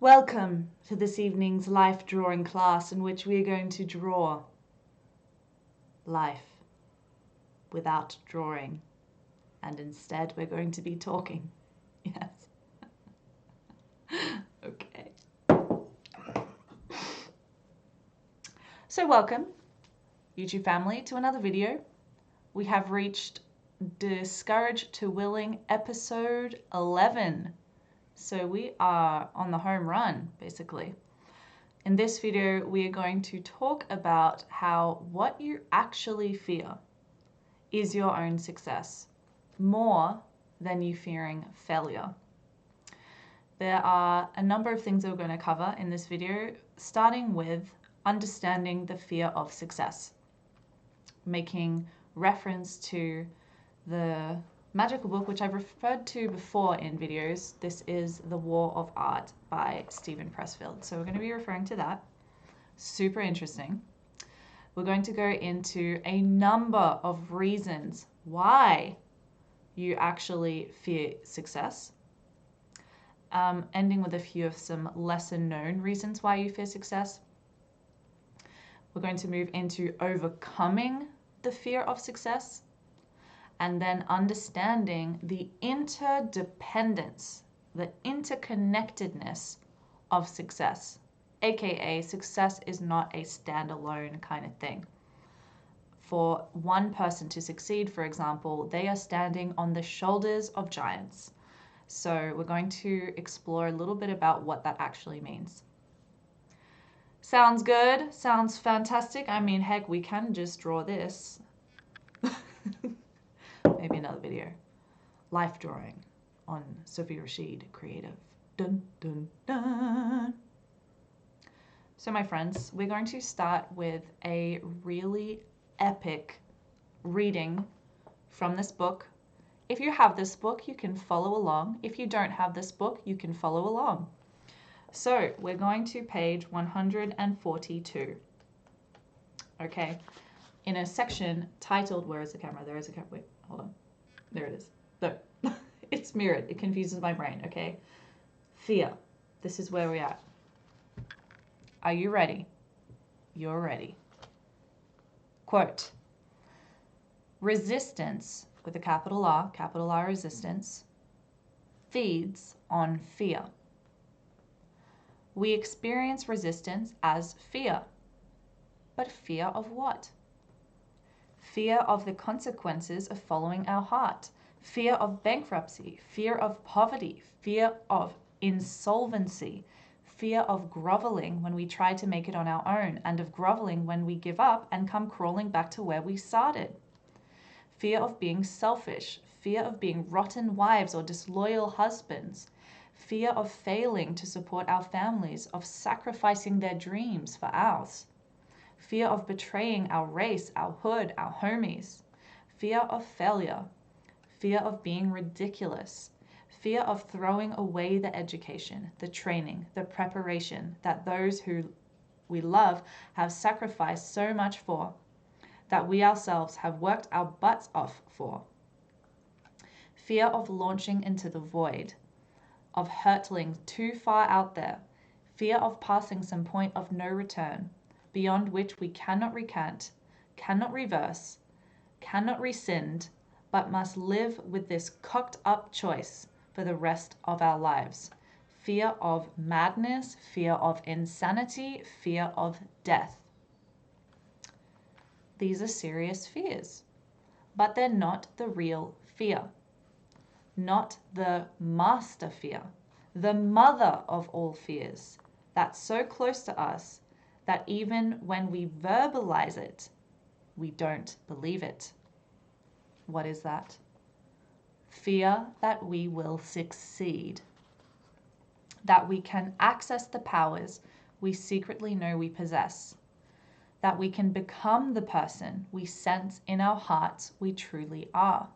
Welcome to this evening's life drawing class in which we are going to draw life without drawing, and instead we're going to be talking. Yes. Okay. So welcome, YouTube family, to another video. We have reached Discouraged to Willing episode 11. So we are on the home run, basically. In this video, we are going to talk about how what you actually fear is your own success, more than you fearing failure. There are a number of things that we're going to cover in this video, starting with understanding the fear of success, making reference to the magical book, which I've referred to before in videos. This is The War of Art by Steven Pressfield. So we're going to be referring to that. Super interesting. We're going to go into a number of reasons why you actually fear success, ending with a few of some lesser known reasons why you fear success. We're going to move into overcoming the fear of success, and then understanding the interdependence, the interconnectedness of success, aka success is not a standalone kind of thing. For one person to succeed, for example, they are standing on the shoulders of giants. So we're going to explore a little bit about what that actually means. Sounds good? Sounds fantastic? I mean, heck, we can just draw this. Maybe another video. Life drawing on Sophie Rashid Creative. Dun, dun, dun. So my friends, we're going to start with a really epic reading from this book. If you have this book, you can follow along. If you don't have this book, you can follow along. So we're going to page 142. Okay. In a section titled, where is the camera? There is a camera. Wait, hold on. There it is. No, it's mirrored. It confuses my brain. Okay. Fear. This is where we're at. Are you ready? You're ready. Quote, resistance, with a capital R resistance, feeds on fear. We experience resistance as fear. But fear of what? Fear of the consequences of following our heart, fear of bankruptcy, fear of poverty, fear of insolvency, fear of groveling when we try to make it on our own, and of groveling when we give up and come crawling back to where we started. Fear of being selfish, fear of being rotten wives or disloyal husbands, fear of failing to support our families, of sacrificing their dreams for ours. Fear of betraying our race, our hood, our homies. Fear of failure. Fear of being ridiculous. Fear of throwing away the education, the training, the preparation that those who we love have sacrificed so much for, that we ourselves have worked our butts off for. Fear of launching into the void, of hurtling too far out there. Fear of passing some point of no return, beyond which we cannot recant, cannot reverse, cannot rescind, but must live with this cocked up choice for the rest of our lives. Fear of madness, fear of insanity, fear of death. These are serious fears, but they're not the real fear. Not the master fear, the mother of all fears, that's so close to us that even when we verbalize it, we don't believe it. What is that? Fear that we will succeed, that we can access the powers we secretly know we possess, that we can become the person we sense in our hearts we truly are.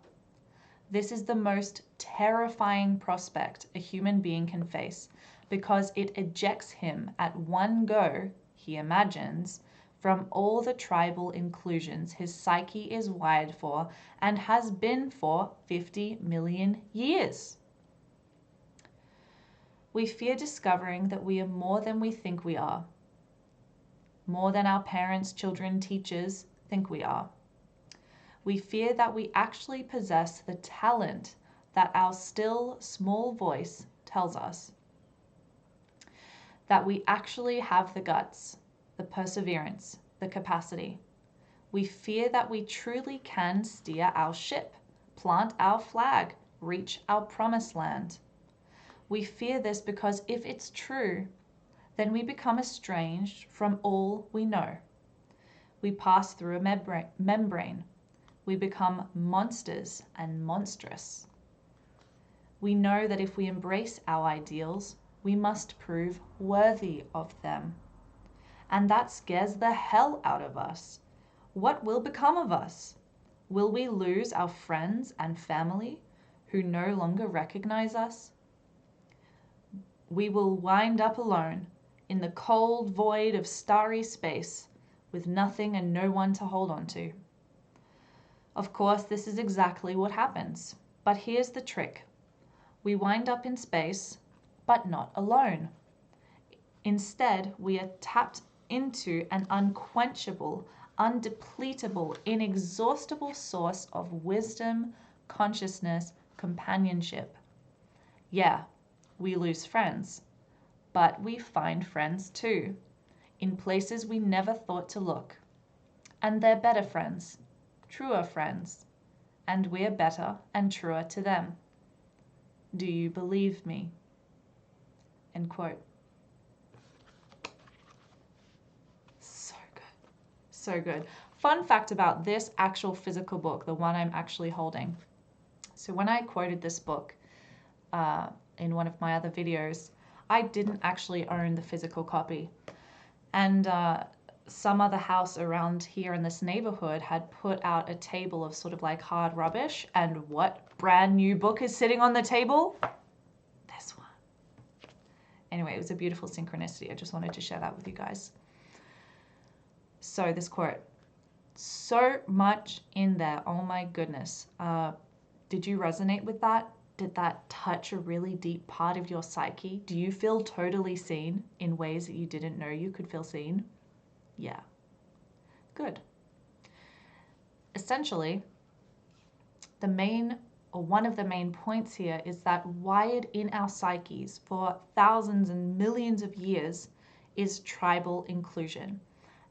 This is the most terrifying prospect a human being can face, because it ejects him at one go, he imagines, from all the tribal inclusions his psyche is wired for and has been for 50 million years. We fear discovering that we are more than we think we are, more than our parents, children, teachers think we are. We fear that we actually possess the talent that our still small voice tells us. That we actually have the guts, the perseverance, the capacity. We fear that we truly can steer our ship, plant our flag, reach our promised land. We fear this because if it's true, then we become estranged from all we know. We pass through a membrane. We become monsters and monstrous. We know that if we embrace our ideals, we must prove worthy of them. And that scares the hell out of us. What will become of us? Will we lose our friends and family who no longer recognize us? We will wind up alone in the cold void of starry space with nothing and no one to hold on to. Of course, this is exactly what happens. But here's the trick. We wind up in space, but not alone. Instead, we are tapped into an unquenchable, undepletable, inexhaustible source of wisdom, consciousness, companionship. Yeah, we lose friends, but we find friends too, in places we never thought to look. And they're better friends, truer friends, and we're better and truer to them. Do you believe me? End quote. So good. So good. Fun fact about this actual physical book, the one I'm actually holding. So when I quoted this book in one of my other videos, I didn't actually own the physical copy. And some other house around here in this neighborhood had put out a table of sort of like hard rubbish. And what brand new book is sitting on the table? This one. Anyway, it was a beautiful synchronicity. I just wanted to share that with you guys. So this quote, so much in there. Oh my goodness. Did you resonate with that? Did that touch a really deep part of your psyche? Do you feel totally seen in ways that you didn't know you could feel seen? Yeah. Good. Essentially, one of the main points here is that wired in our psyches for thousands and millions of years is tribal inclusion.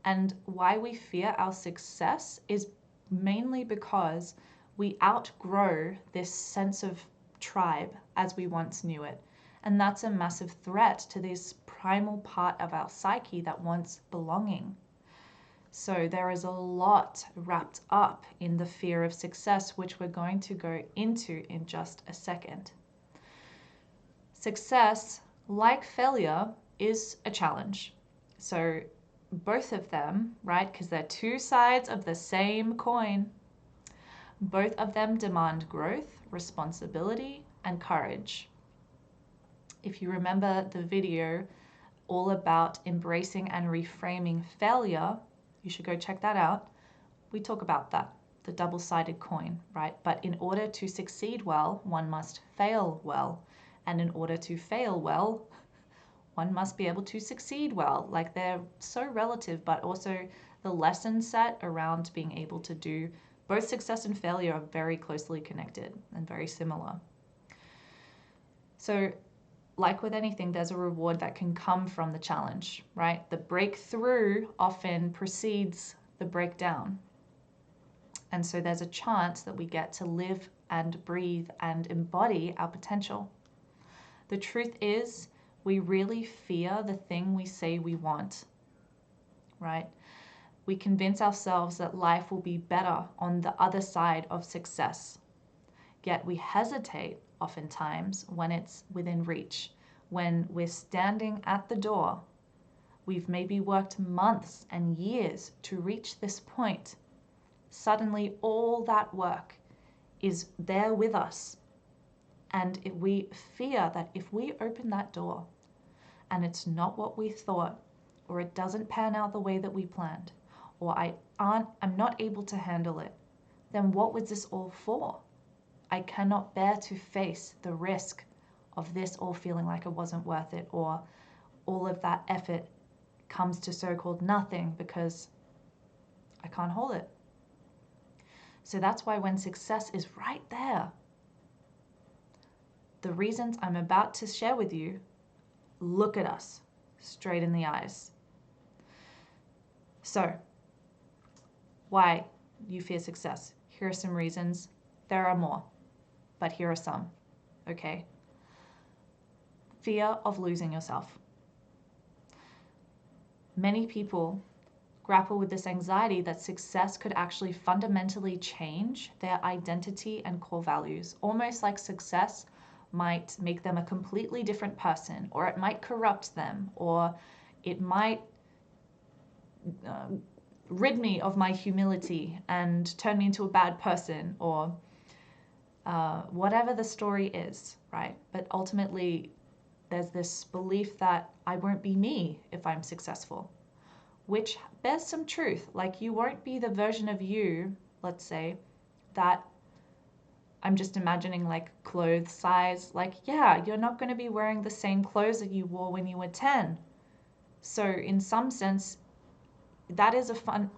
And why we fear our success is mainly because we outgrow this sense of tribe as we once knew it. And that's a massive threat to this primal part of our psyche that wants belonging. So there is a lot wrapped up in the fear of success, which we're going to go into in just a second. Success, like failure, is a challenge. So both of them, right, because they're two sides of the same coin, both of them demand growth, responsibility, and courage. If you remember the video all about embracing and reframing failure, you should go check that out. We talk about that, the double-sided coin, right? But in order to succeed well, one must fail well. And in order to fail well, one must be able to succeed well. Like, they're so relative, but also the lesson set around being able to do both success and failure are very closely connected and very similar. So like with anything, there's a reward that can come from the challenge, right? The breakthrough often precedes the breakdown. And so there's a chance that we get to live and breathe and embody our potential. The truth is, we really fear the thing we say we want, right? We convince ourselves that life will be better on the other side of success. Yet we hesitate oftentimes when it's within reach, when we're standing at the door. We've maybe worked months and years to reach this point. Suddenly all that work is there with us. And we fear that if we open that door and it's not what we thought, or it doesn't pan out the way that we planned, or I'm not able to handle it, then what was this all for? I cannot bear to face the risk of this all feeling like it wasn't worth it, or all of that effort comes to so-called nothing because I can't hold it. So that's why when success is right there, the reasons I'm about to share with you look at us straight in the eyes. So, why you fear success? Here are some reasons. There are more, but here are some, okay? Fear of losing yourself. Many people grapple with this anxiety that success could actually fundamentally change their identity and core values, almost like success might make them a completely different person, or it might corrupt them, or it might rid me of my humility and turn me into a bad person, or whatever the story is, right? But ultimately, there's this belief that I won't be me if I'm successful, which bears some truth. Like, you won't be the version of you, let's say, that I'm just imagining like clothes size. Like, yeah, you're not going to be wearing the same clothes that you wore when you were 10. So in some sense, that is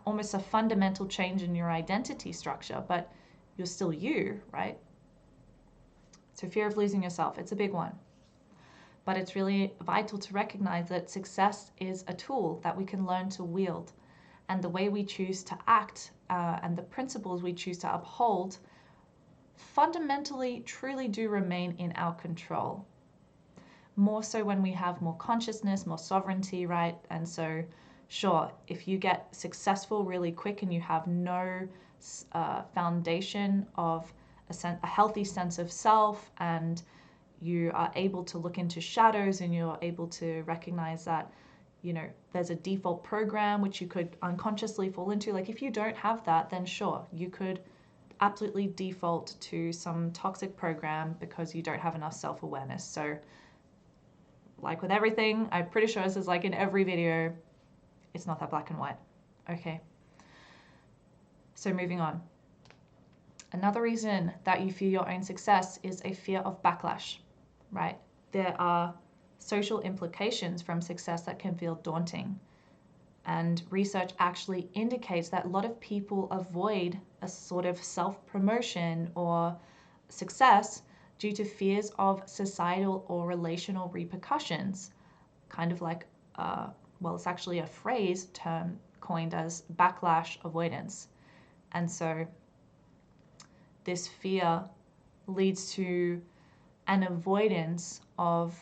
almost a fundamental change in your identity structure, but you're still you, right? So fear of losing yourself, it's a big one. But it's really vital to recognize that success is a tool that we can learn to wield. And the way we choose to act and the principles we choose to uphold fundamentally truly do remain in our control. More so when we have more consciousness, more sovereignty, right? And so, sure, if you get successful really quick and you have no foundation of a healthy sense of self, and you are able to look into shadows and you're able to recognize that, you know, there's a default program which you could unconsciously fall into. Like, if you don't have that, then sure, you could absolutely default to some toxic program because you don't have enough self-awareness. So like with everything, I'm pretty sure this is like in every video, it's not that black and white. Okay. So moving on. Another reason that you fear your own success is a fear of backlash, right? There are social implications from success that can feel daunting. And research actually indicates that a lot of people avoid a sort of self-promotion or success due to fears of societal or relational repercussions. Kind of like, well, it's actually a phrase term coined as backlash avoidance. And so this fear leads to an avoidance of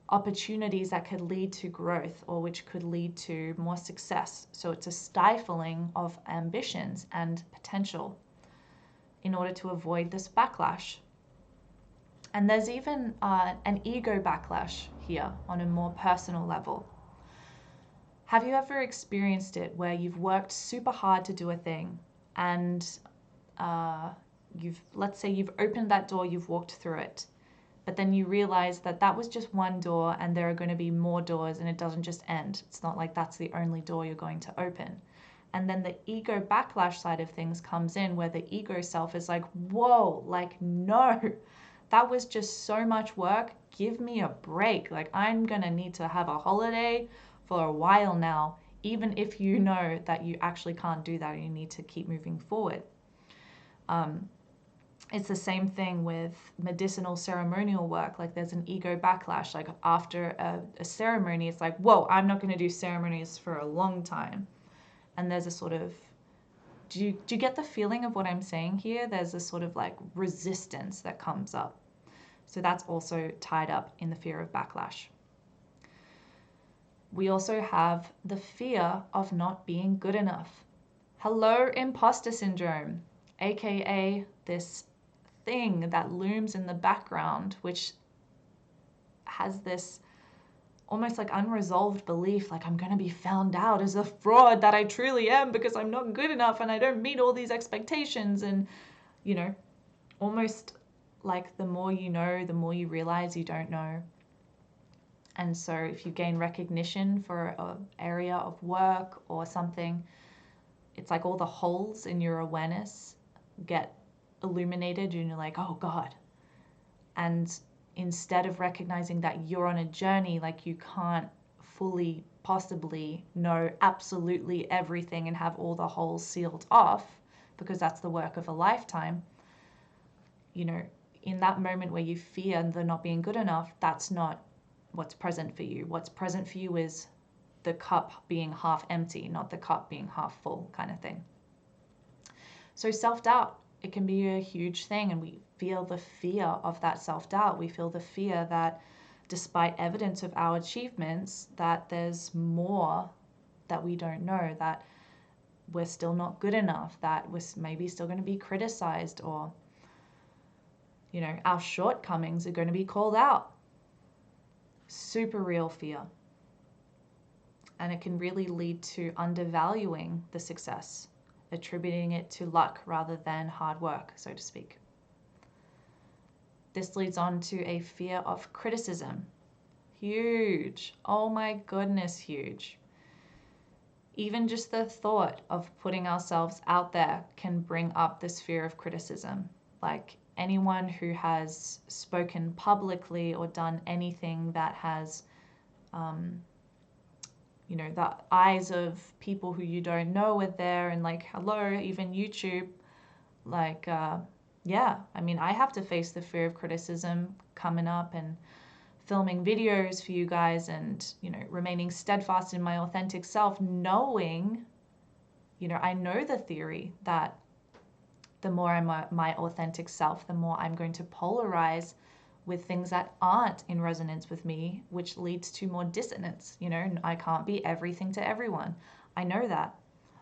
opportunities that could lead to growth or which could lead to more success. So it's a stifling of ambitions and potential in order to avoid this backlash. And there's even an ego backlash here on a more personal level. Have you ever experienced it where you've worked super hard to do a thing and let's say you've opened that door, you've walked through it, but then you realize that that was just one door and there are going to be more doors and it doesn't just end. It's not like that's the only door you're going to open. And then the ego backlash side of things comes in where the ego self is like, whoa, like, no, that was just so much work. Give me a break. Like, I'm going to need to have a holiday for a while now, even if you know that you actually can't do that and you need to keep moving forward. It's the same thing with medicinal ceremonial work. Like, there's an ego backlash. Like, after a ceremony, it's like, whoa, I'm not going to do ceremonies for a long time. And there's a sort of, do you get the feeling of what I'm saying here? There's a sort of like resistance that comes up. So that's also tied up in the fear of backlash. We also have the fear of not being good enough. Hello, imposter syndrome, aka this thing that looms in the background, which has this almost like unresolved belief, like, I'm going to be found out as a fraud that I truly am because I'm not good enough and I don't meet all these expectations. And, you know, almost like the more you know, the more you realize you don't know. And so if you gain recognition for an area of work or something, it's like all the holes in your awareness get illuminated and you're like, oh God. And instead of recognizing that you're on a journey, like you can't fully possibly know absolutely everything and have all the holes sealed off, because that's the work of a lifetime. You know, in that moment where you fear the not being good enough, that's not what's present for you. What's present for you is the cup being half empty, not the cup being half full, kind of thing. So self-doubt, it can be a huge thing, and we feel the fear of that self-doubt. We feel the fear that despite evidence of our achievements, that there's more that we don't know, that we're still not good enough, that we're maybe still going to be criticized, or, you know, our shortcomings are going to be called out. Super real fear. And it can really lead to undervaluing the success, attributing it to luck rather than hard work, so to speak. This leads on to a fear of criticism. Huge. Oh my goodness, huge. Even just the thought of putting ourselves out there can bring up this fear of criticism. Like anyone who has spoken publicly or done anything that has, you know, the eyes of people who you don't know are there, and like, hello, even YouTube, like, yeah, I mean, I have to face the fear of criticism coming up and filming videos for you guys, and, you know, remaining steadfast in my authentic self, knowing, you know, I know the theory that the more I'm my authentic self, the more I'm going to polarize with things that aren't in resonance with me, which leads to more dissonance. You know, I can't be everything to everyone. I know that.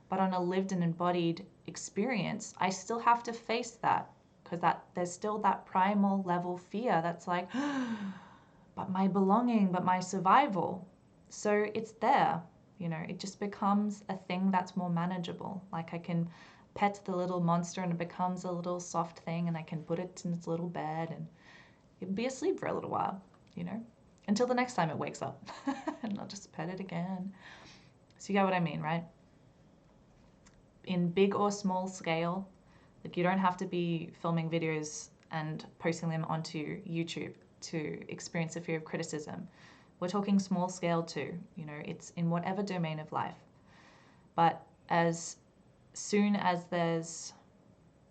But on a lived and embodied experience, I still have to face that, because there's still that primal level fear that's like, but my belonging, but my survival. So it's there, you know, it just becomes a thing that's more manageable. Like I can pet the little monster and it becomes a little soft thing, and I can put it in its little bed and it'll be asleep for a little while, you know, until the next time it wakes up and I'll just pet it again. So you get what I mean, right? In big or small scale, like you don't have to be filming videos and posting them onto YouTube to experience the fear of criticism. We're talking small scale too, you know, it's in whatever domain of life. But as soon as there's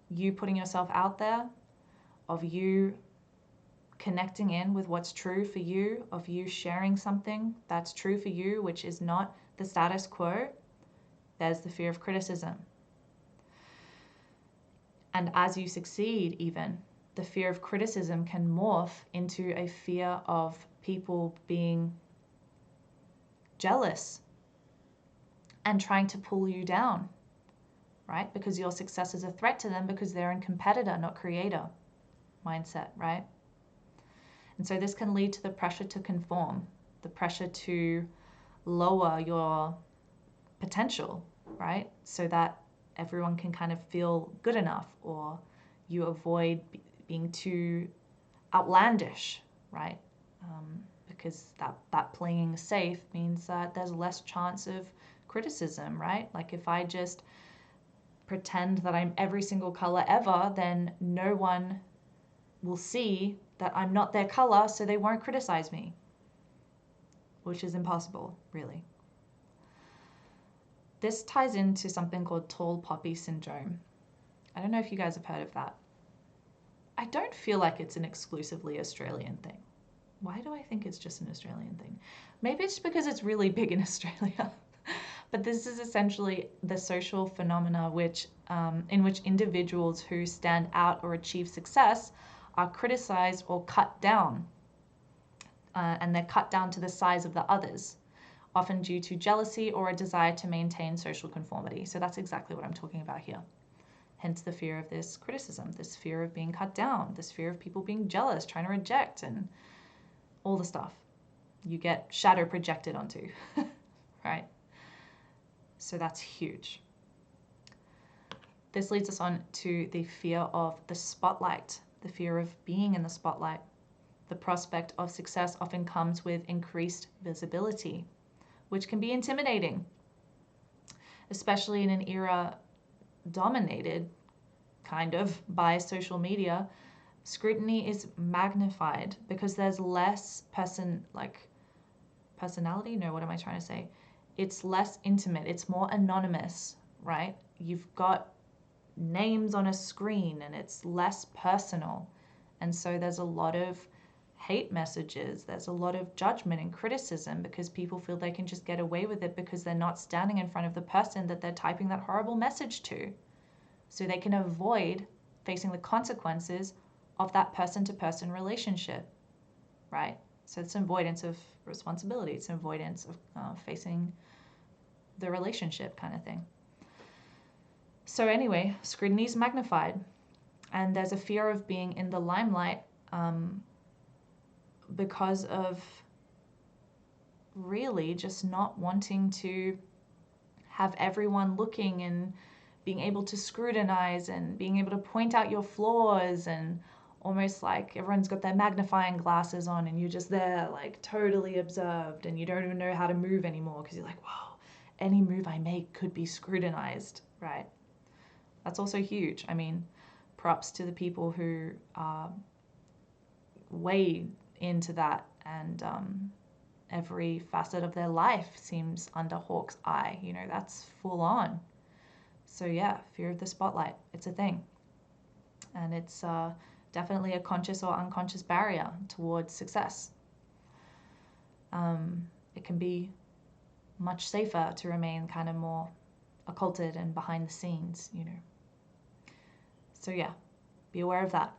you putting yourself out there, of you connecting in with what's true for you, of you sharing something that's true for you, which is not the status quo, there's the fear of criticism. And as you succeed, even, the fear of criticism can morph into a fear of people being jealous and trying to pull you down, right? Because your success is a threat to them, because they're in competitor, not creator mindset, right? And so this can lead to the pressure to conform, the pressure to lower your potential, right? So that everyone can kind of feel good enough, or you avoid being too outlandish, right? Because that playing safe means that there's less chance of criticism, right? Like if I just pretend that I'm every single color ever, then no one will see that I'm not their color, so they won't criticize me, which is impossible, really. This ties into something called tall poppy syndrome. I don't know if you guys have heard of that. I don't feel like it's an exclusively Australian thing. Why do I think it's just an Australian thing? Maybe it's because it's really big in Australia. But this is essentially the social phenomena in which individuals who stand out or achieve success are criticized or cut down. And they're cut down to the size of the others, often due to jealousy or a desire to maintain social conformity. So that's exactly what I'm talking about here. Hence the fear of this criticism, this fear of being cut down, this fear of people being jealous, trying to reject, and all the stuff you get shadow projected onto, right? So that's huge. This leads us on to the fear of the spotlight, the fear of being in the spotlight. The prospect of success often comes with increased visibility, which can be intimidating, especially in an era dominated kind of by social media, Scrutiny is magnified because there's less personality. No, what am I trying to say? It's less intimate. It's more anonymous, right? You've got names on a screen and it's less personal. And so there's a lot of hate messages. There's a lot of judgment and criticism because people feel they can just get away with it because they're not standing in front of the person that they're typing that horrible message to. So they can avoid facing the consequences of that person-to-person relationship, right? So it's avoidance of responsibility. It's avoidance of facing the relationship kind of thing. So anyway, scrutiny is magnified, and there's a fear of being in the limelight because of really just not wanting to have everyone looking and being able to scrutinize and being able to point out your flaws, and almost like everyone's got their magnifying glasses on and you're just there like totally observed and you don't even know how to move anymore because you're like, wow, any move I make could be scrutinized, right? That's also huge. I mean, props to the people who are way into that, and every facet of their life seems under hawk's eye. You know, that's full on. So yeah, fear of the spotlight, it's a thing. And it's definitely a conscious or unconscious barrier towards success. It can be much safer to remain kind of more occulted and behind the scenes, you know. So yeah, be aware of that.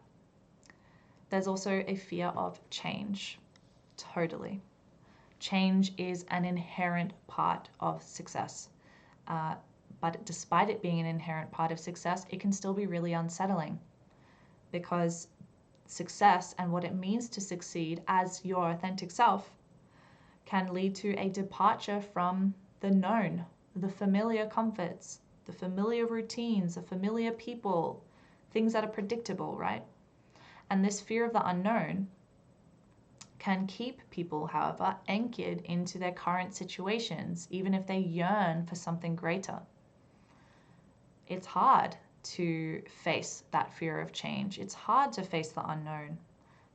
There's also a fear of change. Totally. Change is an inherent part of success. But despite it being an inherent part of success, it can still be really unsettling, because success and what it means to succeed as your authentic self can lead to a departure from the known, the familiar comforts, the familiar routines, the familiar people, things that are predictable, right? And this fear of the unknown can keep people, however, anchored into their current situations, even if they yearn for something greater. It's hard to face that fear of change. It's hard to face the unknown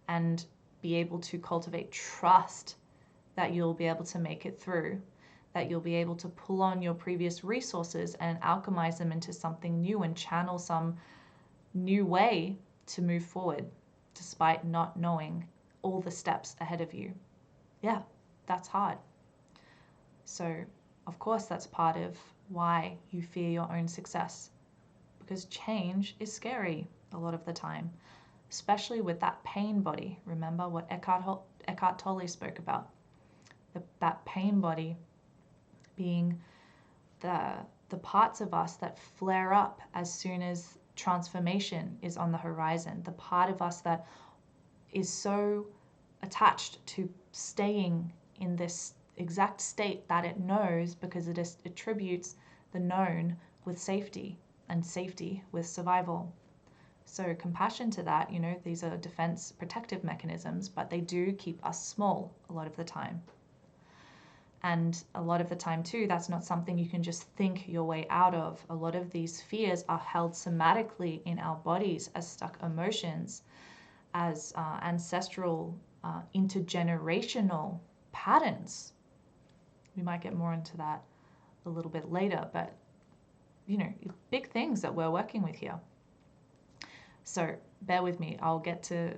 and be able to cultivate trust that you'll be able to make it through, that you'll be able to pull on your previous resources and alchemize them into something new and channel some new way to move forward, despite not knowing all the steps ahead of you. Yeah, that's hard. So, of course, that's part of why you fear your own success, because change is scary a lot of the time, especially with that pain body. Remember what Eckhart Tolle spoke about, that pain body being the parts of us that flare up as soon as transformation is on the horizon, the part of us that is so attached to staying in this exact state that it knows, because it attributes the known with safety and safety with survival. So compassion to that, you know, these are defense protective mechanisms, but they do keep us small a lot of the time. And a lot of the time too, that's not something you can just think your way out of. A lot of these fears are held somatically in our bodies as stuck emotions, as ancestral, intergenerational patterns. We might get more into that a little bit later, but you know, big things that we're working with here. So bear with me, I'll get to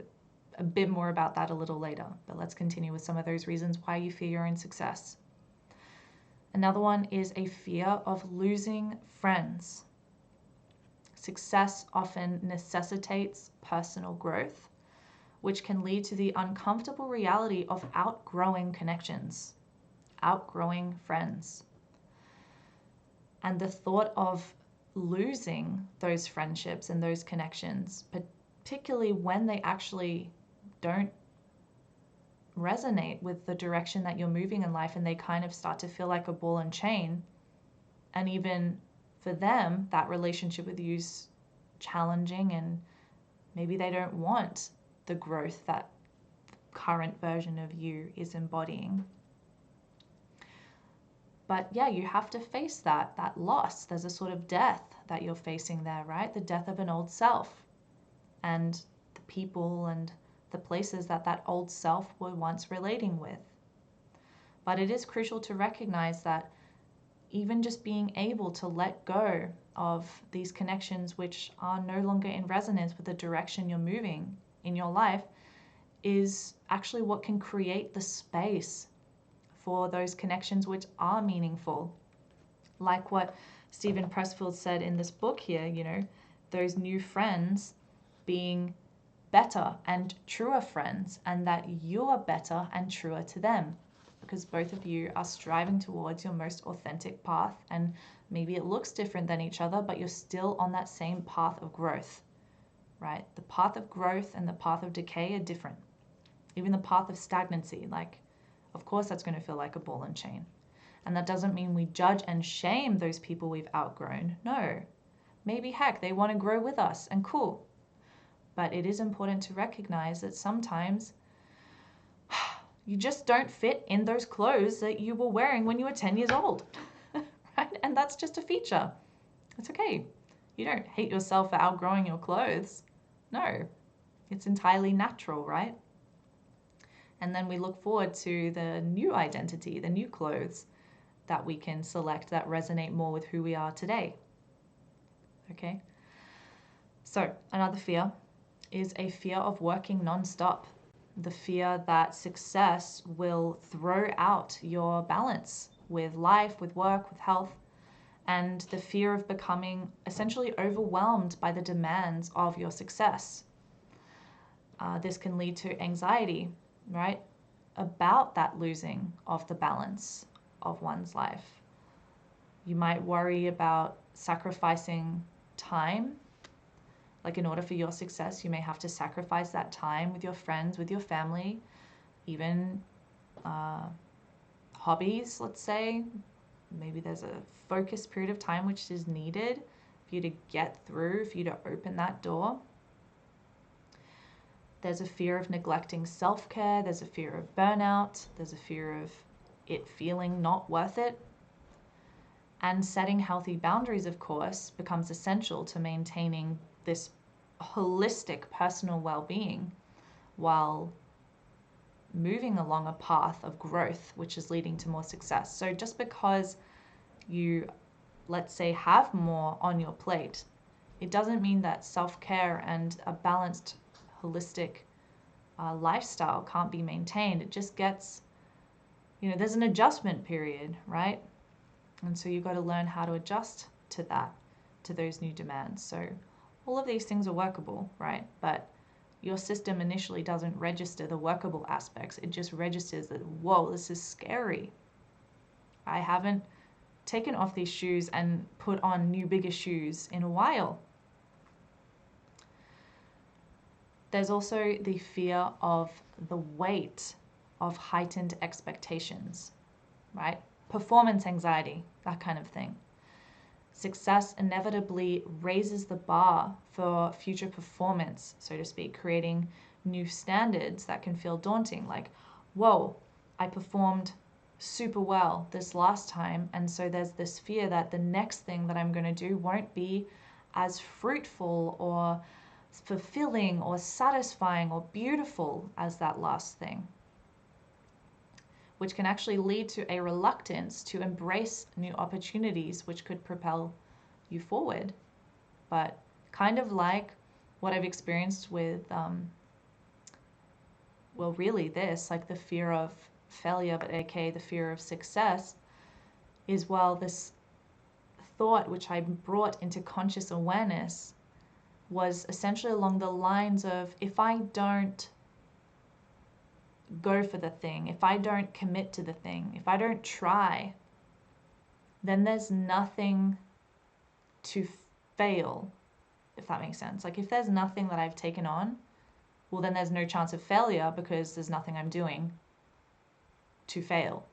a bit more about that a little later, but let's continue with some of those reasons why you fear your own success. Another one is a fear of losing friends. Success often necessitates personal growth, which can lead to the uncomfortable reality of outgrowing connections, outgrowing friends. And the thought of losing those friendships and those connections, particularly when they actually don't resonate with the direction that you're moving in life and they kind of start to feel like a ball and chain, and even for them, that relationship with you's challenging and maybe they don't want the growth that current version of you is embodying. But yeah, you have to face that loss. There's a sort of death that you're facing there, right? The death of an old self. And the people and the places that that old self were once relating with. But it is crucial to recognize that even just being able to let go of these connections which are no longer in resonance with the direction you're moving in your life is actually what can create the space for those connections which are meaningful. Like what Stephen Pressfield said in this book here, you know, those new friends being better and truer friends, and that you are better and truer to them because both of you are striving towards your most authentic path, and maybe it looks different than each other, but you're still on that same path of growth, right? The path of growth and the path of decay are different. Even the path of stagnancy, like, of course that's going to feel like a ball and chain. And that doesn't mean we judge and shame those people we've outgrown. No. Maybe, heck, they want to grow with us, and cool. But it is important to recognize that sometimes you just don't fit in those clothes that you were wearing when you were 10 years old, right? And that's just a feature. It's okay. You don't hate yourself for outgrowing your clothes. No, it's entirely natural, right? And then we look forward to the new identity, the new clothes that we can select that resonate more with who we are today. Okay? So another fear is a fear of working non-stop. The fear that success will throw out your balance with life, with work, with health, and the fear of becoming essentially overwhelmed by the demands of your success. This can lead to anxiety, right, about that losing of the balance of one's life. You might worry about sacrificing time. Like, in order for your success, you may have to sacrifice that time with your friends, with your family, even hobbies, let's say. Maybe there's a focused period of time which is needed for you to get through, for you to open that door. There's a fear of neglecting self-care. There's a fear of burnout. There's a fear of it feeling not worth it. And setting healthy boundaries, of course, becomes essential to maintaining this holistic personal well-being while moving along a path of growth, which is leading to more success. So just because you, let's say, have more on your plate, it doesn't mean that self-care and a balanced, holistic lifestyle can't be maintained. It just gets, there's an adjustment period, right? And so you've got to learn how to adjust to that, to those new demands. So all of these things are workable, right? But your system initially doesn't register the workable aspects. It just registers that, whoa, this is scary. I haven't taken off these shoes and put on new, bigger shoes in a while. There's also the fear of the weight of heightened expectations, right? Performance anxiety, that kind of thing. Success inevitably raises the bar for future performance, so to speak, creating new standards that can feel daunting. Like, whoa, I performed super well this last time, and so there's this fear that the next thing that I'm going to do won't be as fruitful or fulfilling or satisfying or beautiful as that last thing, which can actually lead to a reluctance to embrace new opportunities which could propel you forward. But kind of like what I've experienced with, like the fear of failure, but aka the fear of success, is, well, this thought which I brought into conscious awareness was essentially along the lines of, if I don't go for the thing, if I don't commit to the thing, if I don't try, then there's nothing to fail, if that makes sense. Like, if there's nothing that I've taken on, well, then there's no chance of failure because there's nothing I'm doing to fail,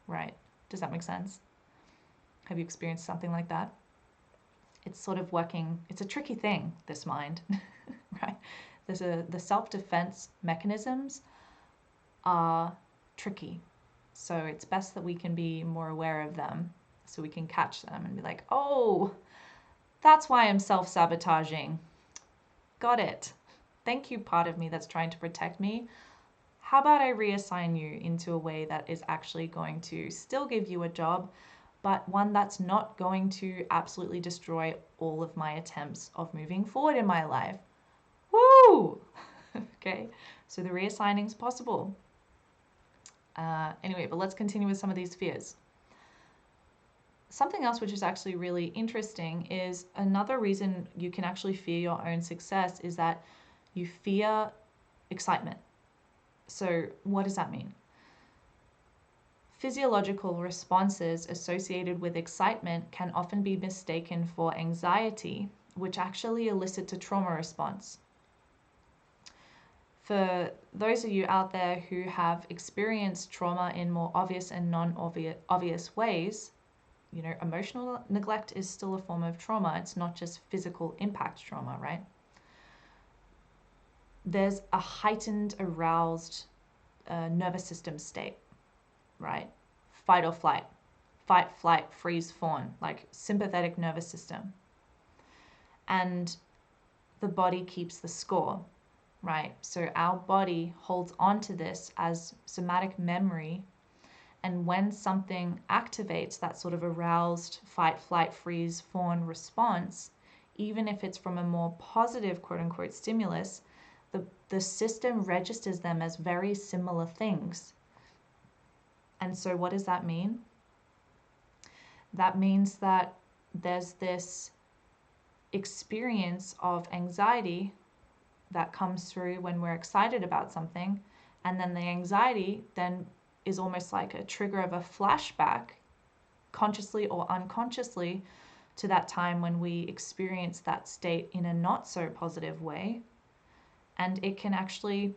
right? Does that make sense? Have you experienced something like that? It's sort of working, it's a tricky thing, this mind, right? The self-defense mechanisms are tricky. So it's best that we can be more aware of them so we can catch them and be like, oh, that's why I'm self-sabotaging. Got it. thank you, part of me that's trying to protect me. How about I reassign you into a way that is actually going to still give you a job, but one that's not going to absolutely destroy all of my attempts of moving forward in my life. Woo! Okay, so the reassigning is possible. Anyway, but let's continue with some of these fears. Something else which is actually really interesting is another reason you can actually fear your own success is that you fear excitement. So what does that mean? Physiological responses associated with excitement can often be mistaken for anxiety, which actually elicits a trauma response. For those of you out there who have experienced trauma in more obvious and non-obvious ways, you know, emotional neglect is still a form of trauma. It's not just physical impact trauma, right? There's a heightened, aroused nervous system state, right? Fight or flight, fight, flight, freeze, fawn, like sympathetic nervous system. And the body keeps the score, right? So our body holds on to this as somatic memory. And when something activates that sort of aroused fight, flight, freeze, fawn response, even if it's from a more positive quote unquote stimulus, the system registers them as very similar things. And so what does that mean? That means that there's this experience of anxiety that comes through when we're excited about something, and then the anxiety then is almost like a trigger of a flashback, consciously or unconsciously, to that time when we experience that state in a not so positive way. And it can actually,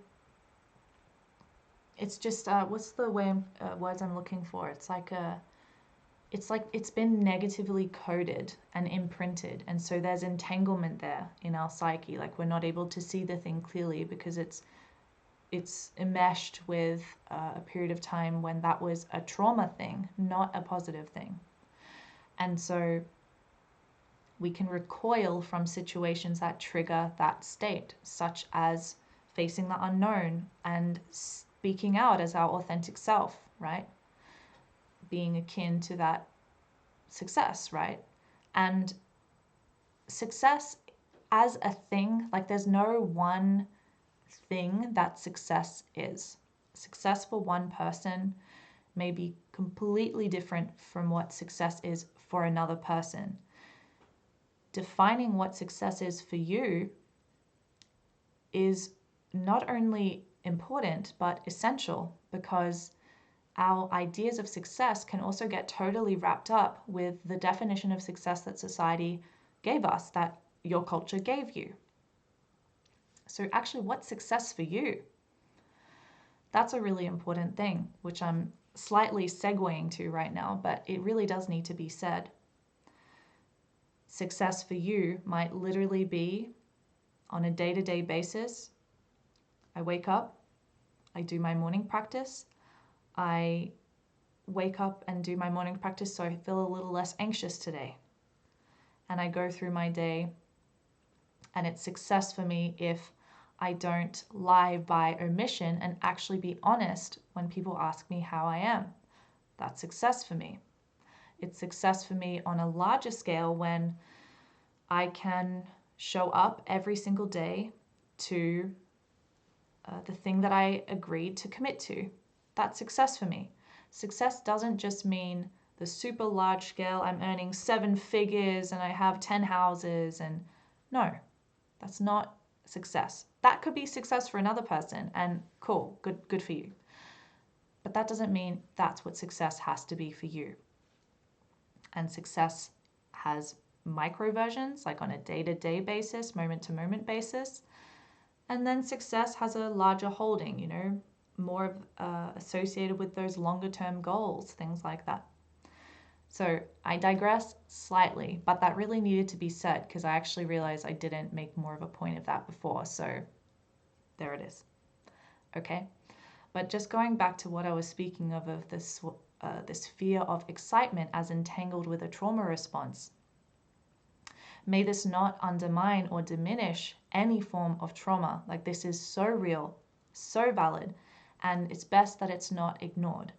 it's just what's the way words I'm looking for? It's like it's been negatively coded and imprinted, and so there's entanglement there in our psyche. Like we're not able to see the thing clearly because it's enmeshed with a period of time when that was a trauma thing, not a positive thing. And so we can recoil from situations that trigger that state, such as facing the unknown and speaking out as our authentic self, right? Being akin to that success, right? And success as a thing, like there's no one thing that success is. Success for one person may be completely different from what success is for another person. Defining what success is for you is not only important but essential, because our ideas of success can also get totally wrapped up with the definition of success that society gave us, that your culture gave you. So actually, what's success for you? That's a really important thing, which I'm slightly segueing to right now, but it really does need to be said. Success for you might literally be on a day-to-day basis. I wake up, I do my morning practice, I wake up and do my morning practice so I feel a little less anxious today. And I go through my day, and it's success for me if I don't lie by omission and actually be honest when people ask me how I am. That's success for me. It's success for me on a larger scale when I can show up every single day to the thing that I agreed to commit to. That's success for me. Success doesn't just mean the super large scale, I'm earning 7 figures and I have 10 houses, and no, that's not success. That could be success for another person, and cool, good for you. But that doesn't mean that's what success has to be for you. And success has micro versions, like on a day-to-day basis, moment-to-moment basis. And then success has a larger holding, you know, more associated with those longer-term goals, things like that. So I digress slightly, but that really needed to be said because I actually realized I didn't make more of a point of that before. So there it is. Okay. But just going back to what I was speaking of this fear of excitement as entangled with a trauma response. May this not undermine or diminish any form of trauma. Like, this is so real, so valid, and it's best that it's not ignored,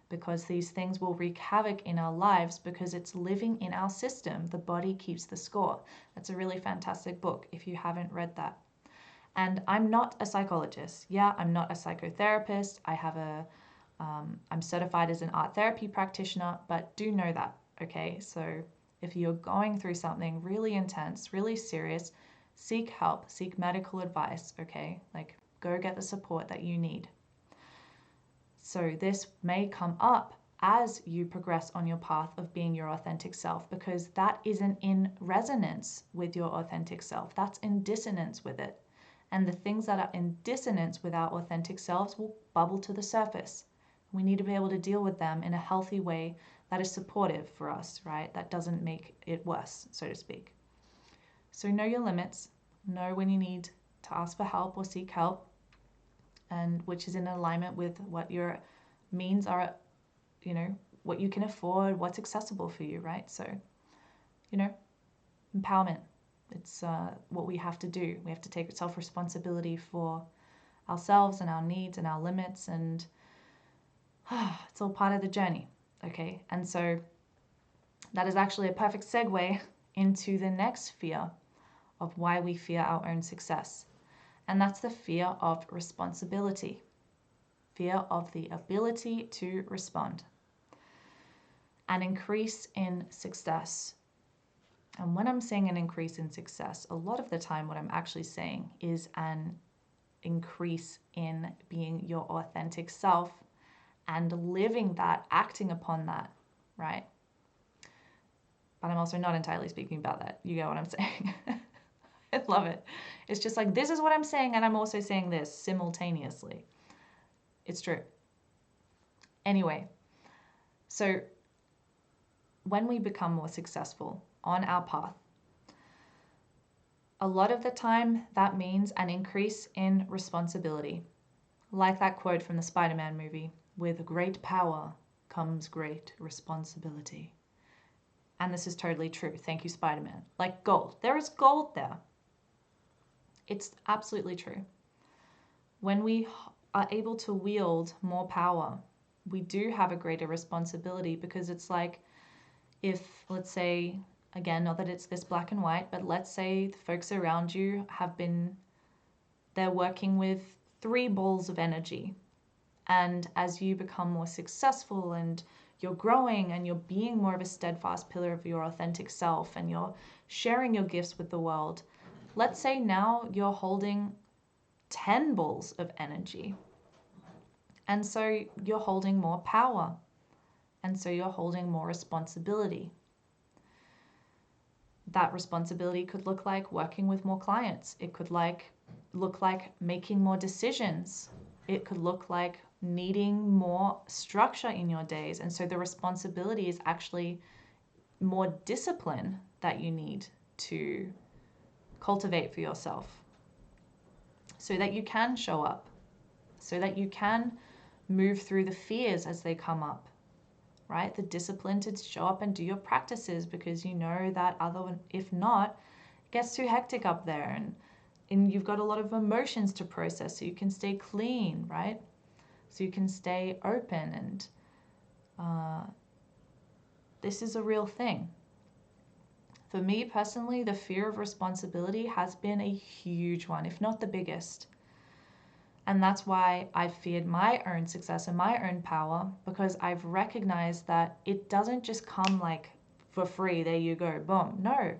because these things will wreak havoc in our lives because it's living in our system. The body keeps the score. That's a really fantastic book if you haven't read that. And I'm not a psychologist. Yeah, I'm not a psychotherapist. I'm certified as an art therapy practitioner, but do know that, okay? So if you're going through something really intense, really serious, seek help, seek medical advice, okay? Like, go get the support that you need. So this may come up as you progress on your path of being your authentic self, because that isn't in resonance with your authentic self. That's in dissonance with it. And the things that are in dissonance with our authentic selves will bubble to the surface. We need to be able to deal with them in a healthy way that is supportive for us, right? That doesn't make it worse, so to speak. So know your limits, know when you need to ask for help or seek help, and which is in alignment with what your means are, you know, what you can afford, what's accessible for you, right? So, you know, empowerment. It's what we have to do. We have to take self-responsibility for ourselves and our needs and our limits, and it's all part of the journey, okay? And so that is actually a perfect segue into the next fear of why we fear our own success. And that's the fear of responsibility, fear of the ability to respond. An increase in success. And when I'm saying an increase in success, a lot of the time what I'm actually saying is an increase in being your authentic self and living that, acting upon that, right? But I'm also not entirely speaking about that. You get what I'm saying? I love it. It's just like, this is what I'm saying, and I'm also saying this simultaneously. It's true. Anyway, so when we become more successful on our path, a lot of the time that means an increase in responsibility. Like that quote from the Spider-Man movie, with great power comes great responsibility. And this is totally true. Thank you, Spider-Man. Like gold. There is gold there. It's absolutely true. When we are able to wield more power, we do have a greater responsibility, because it's like, if, let's say, again, not that it's this black and white, but let's say the folks around you they're working with 3 balls of energy. And as you become more successful and you're growing and you're being more of a steadfast pillar of your authentic self and you're sharing your gifts with the world, let's say now you're holding 10 balls of energy. And so you're holding more power. And so you're holding more responsibility. That responsibility could look like working with more clients. It could look like making more decisions. It could look like needing more structure in your days. And so the responsibility is actually more discipline that you need to cultivate for yourself, so that you can show up, so that you can move through the fears as they come up, right? The discipline to show up and do your practices, because you know that if not, it gets too hectic up there, and you've got a lot of emotions to process, so you can stay clean, right? So you can stay open, and this is a real thing. For me personally, the fear of responsibility has been a huge one, if not the biggest. And that's why I've feared my own success and my own power, because I've recognized that it doesn't just come like for free, there you go, boom. No,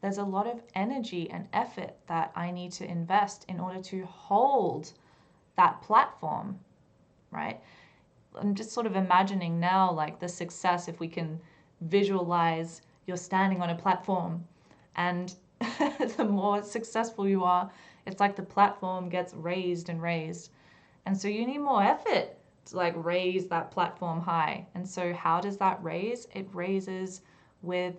there's a lot of energy and effort that I need to invest in order to hold that platform, right? I'm just sort of imagining now, like, the success, if we can visualize you're standing on a platform, and the more successful you are, it's like the platform gets raised and raised. And so you need more effort to like raise that platform high. And so how does that raise? It raises with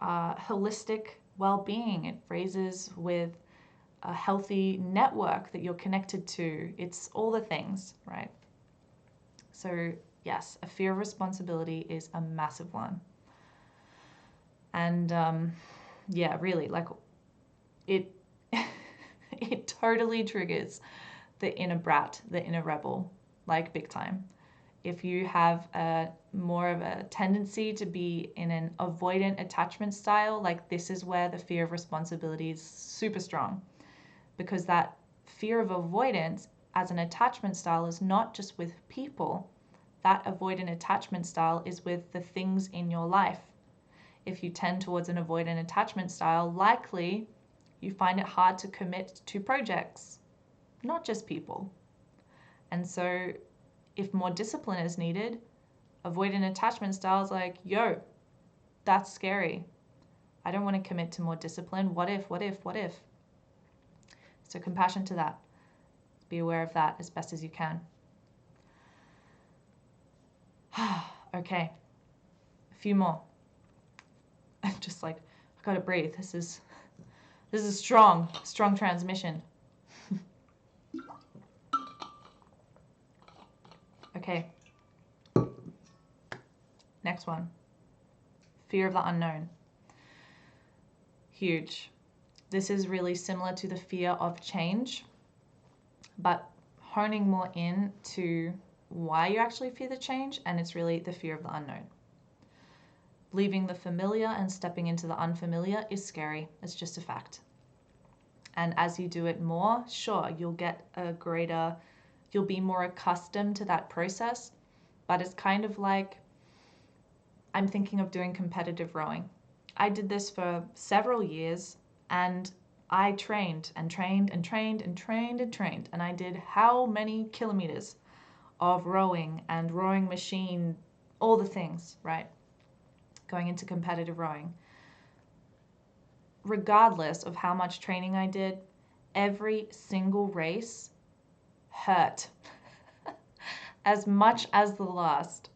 holistic well-being. It raises with a healthy network that you're connected to. It's all the things, right? So yes, a fear of responsibility is a massive one. And yeah, really, like it, it totally triggers the inner brat, the inner rebel, like big time. If you have more of a tendency to be in an avoidant attachment style, like this is where the fear of responsibility is super strong, because that fear of avoidance as an attachment style is not just with people. That avoidant attachment style is with the things in your life. If you tend towards an avoidant attachment style, likely you find it hard to commit to projects, not just people. And so if more discipline is needed, avoidant attachment style is like, yo, that's scary. I don't want to commit to more discipline. What if? So compassion to that. Be aware of that as best as you can. Okay, a few more. Just like, I gotta breathe. This is strong transmission. Okay. Next one. Fear of the unknown. Huge. This is really similar to the fear of change, but honing more in to why you actually fear the change, and it's really the fear of the unknown. Leaving the familiar and stepping into the unfamiliar is scary. It's just a fact. And as you do it more, sure, you'll be more accustomed to that process, but it's kind of like, I'm thinking of doing competitive rowing. I did this for several years, and I trained and trained and trained and trained and trained, and I did how many kilometers of rowing and rowing machine, all the things, right? Going into competitive rowing. Regardless of how much training I did, every single race hurt as much as the last.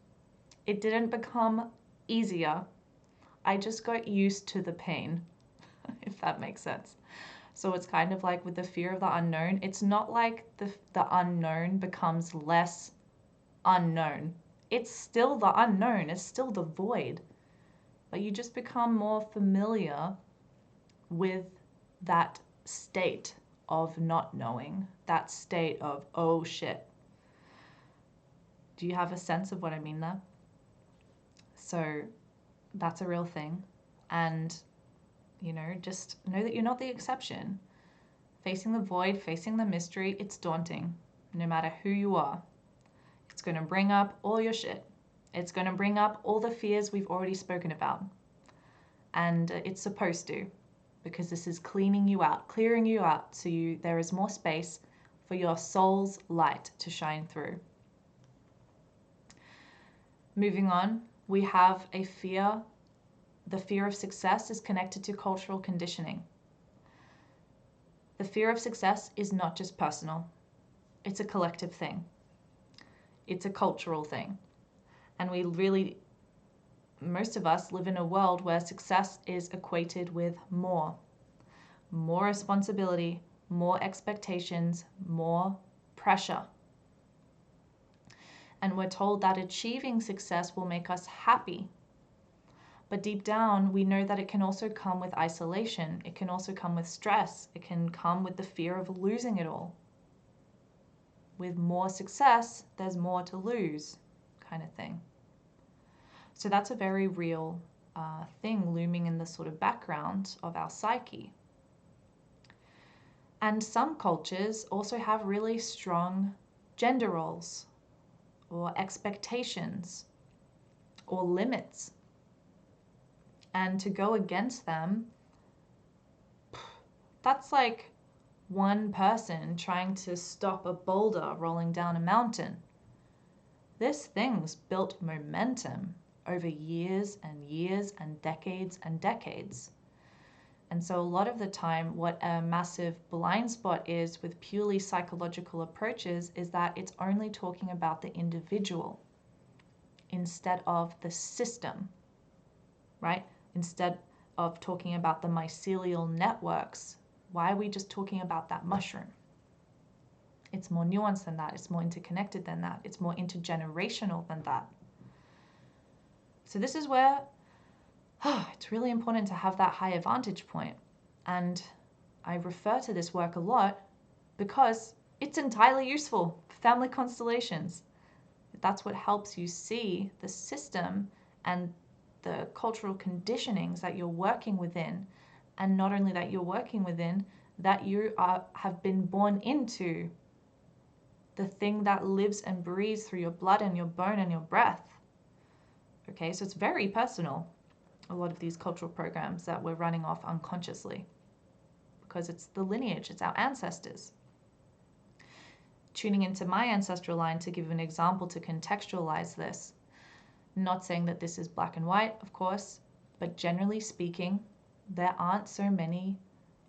It didn't become easier. I just got used to the pain, if that makes sense. So it's kind of like with the fear of the unknown, it's not like the unknown becomes less unknown. It's still the unknown, it's still the void. But you just become more familiar with that state of not knowing, that state of, oh shit. Do you have a sense of what I mean there? So that's a real thing. And, just know that you're not the exception. Facing the void, facing the mystery, it's daunting, no matter who you are. It's going to bring up all your shit. It's going to bring up all the fears we've already spoken about. And it's supposed to, because this is clearing you out so there is more space for your soul's light to shine through. Moving on, we have a fear. The fear of success is connected to cultural conditioning. The fear of success is not just personal. It's a collective thing. It's a cultural thing. And most of us live in a world where success is equated with more responsibility, more expectations, more pressure. And we're told that achieving success will make us happy. But deep down, we know that it can also come with isolation. It can also come with stress. It can come with the fear of losing it all. With more success, there's more to lose, kind of thing. So that's a very real thing looming in the sort of background of our psyche. And some cultures also have really strong gender roles or expectations or limits. And to go against them, that's like one person trying to stop a boulder rolling down a mountain. This thing's built momentum over years and years and decades and decades. And so a lot of the time, what a massive blind spot is with purely psychological approaches is that it's only talking about the individual instead of the system, right? Instead of talking about the mycelial networks, why are we just talking about that mushroom? It's more nuanced than that. It's more interconnected than that. It's more intergenerational than that. So this is where it's really important to have that higher vantage point. And I refer to this work a lot because it's entirely useful for family constellations. That's what helps you see the system and the cultural conditionings that you're working within. And not only that you're working within, that you have been born into, the thing that lives and breathes through your blood and your bone and your breath. Okay, so it's very personal, a lot of these cultural programs that we're running off unconsciously, because it's the lineage, it's our ancestors. Tuning into my ancestral line to give an example to contextualize this. Not saying that this is black and white, of course, but generally speaking, there aren't so many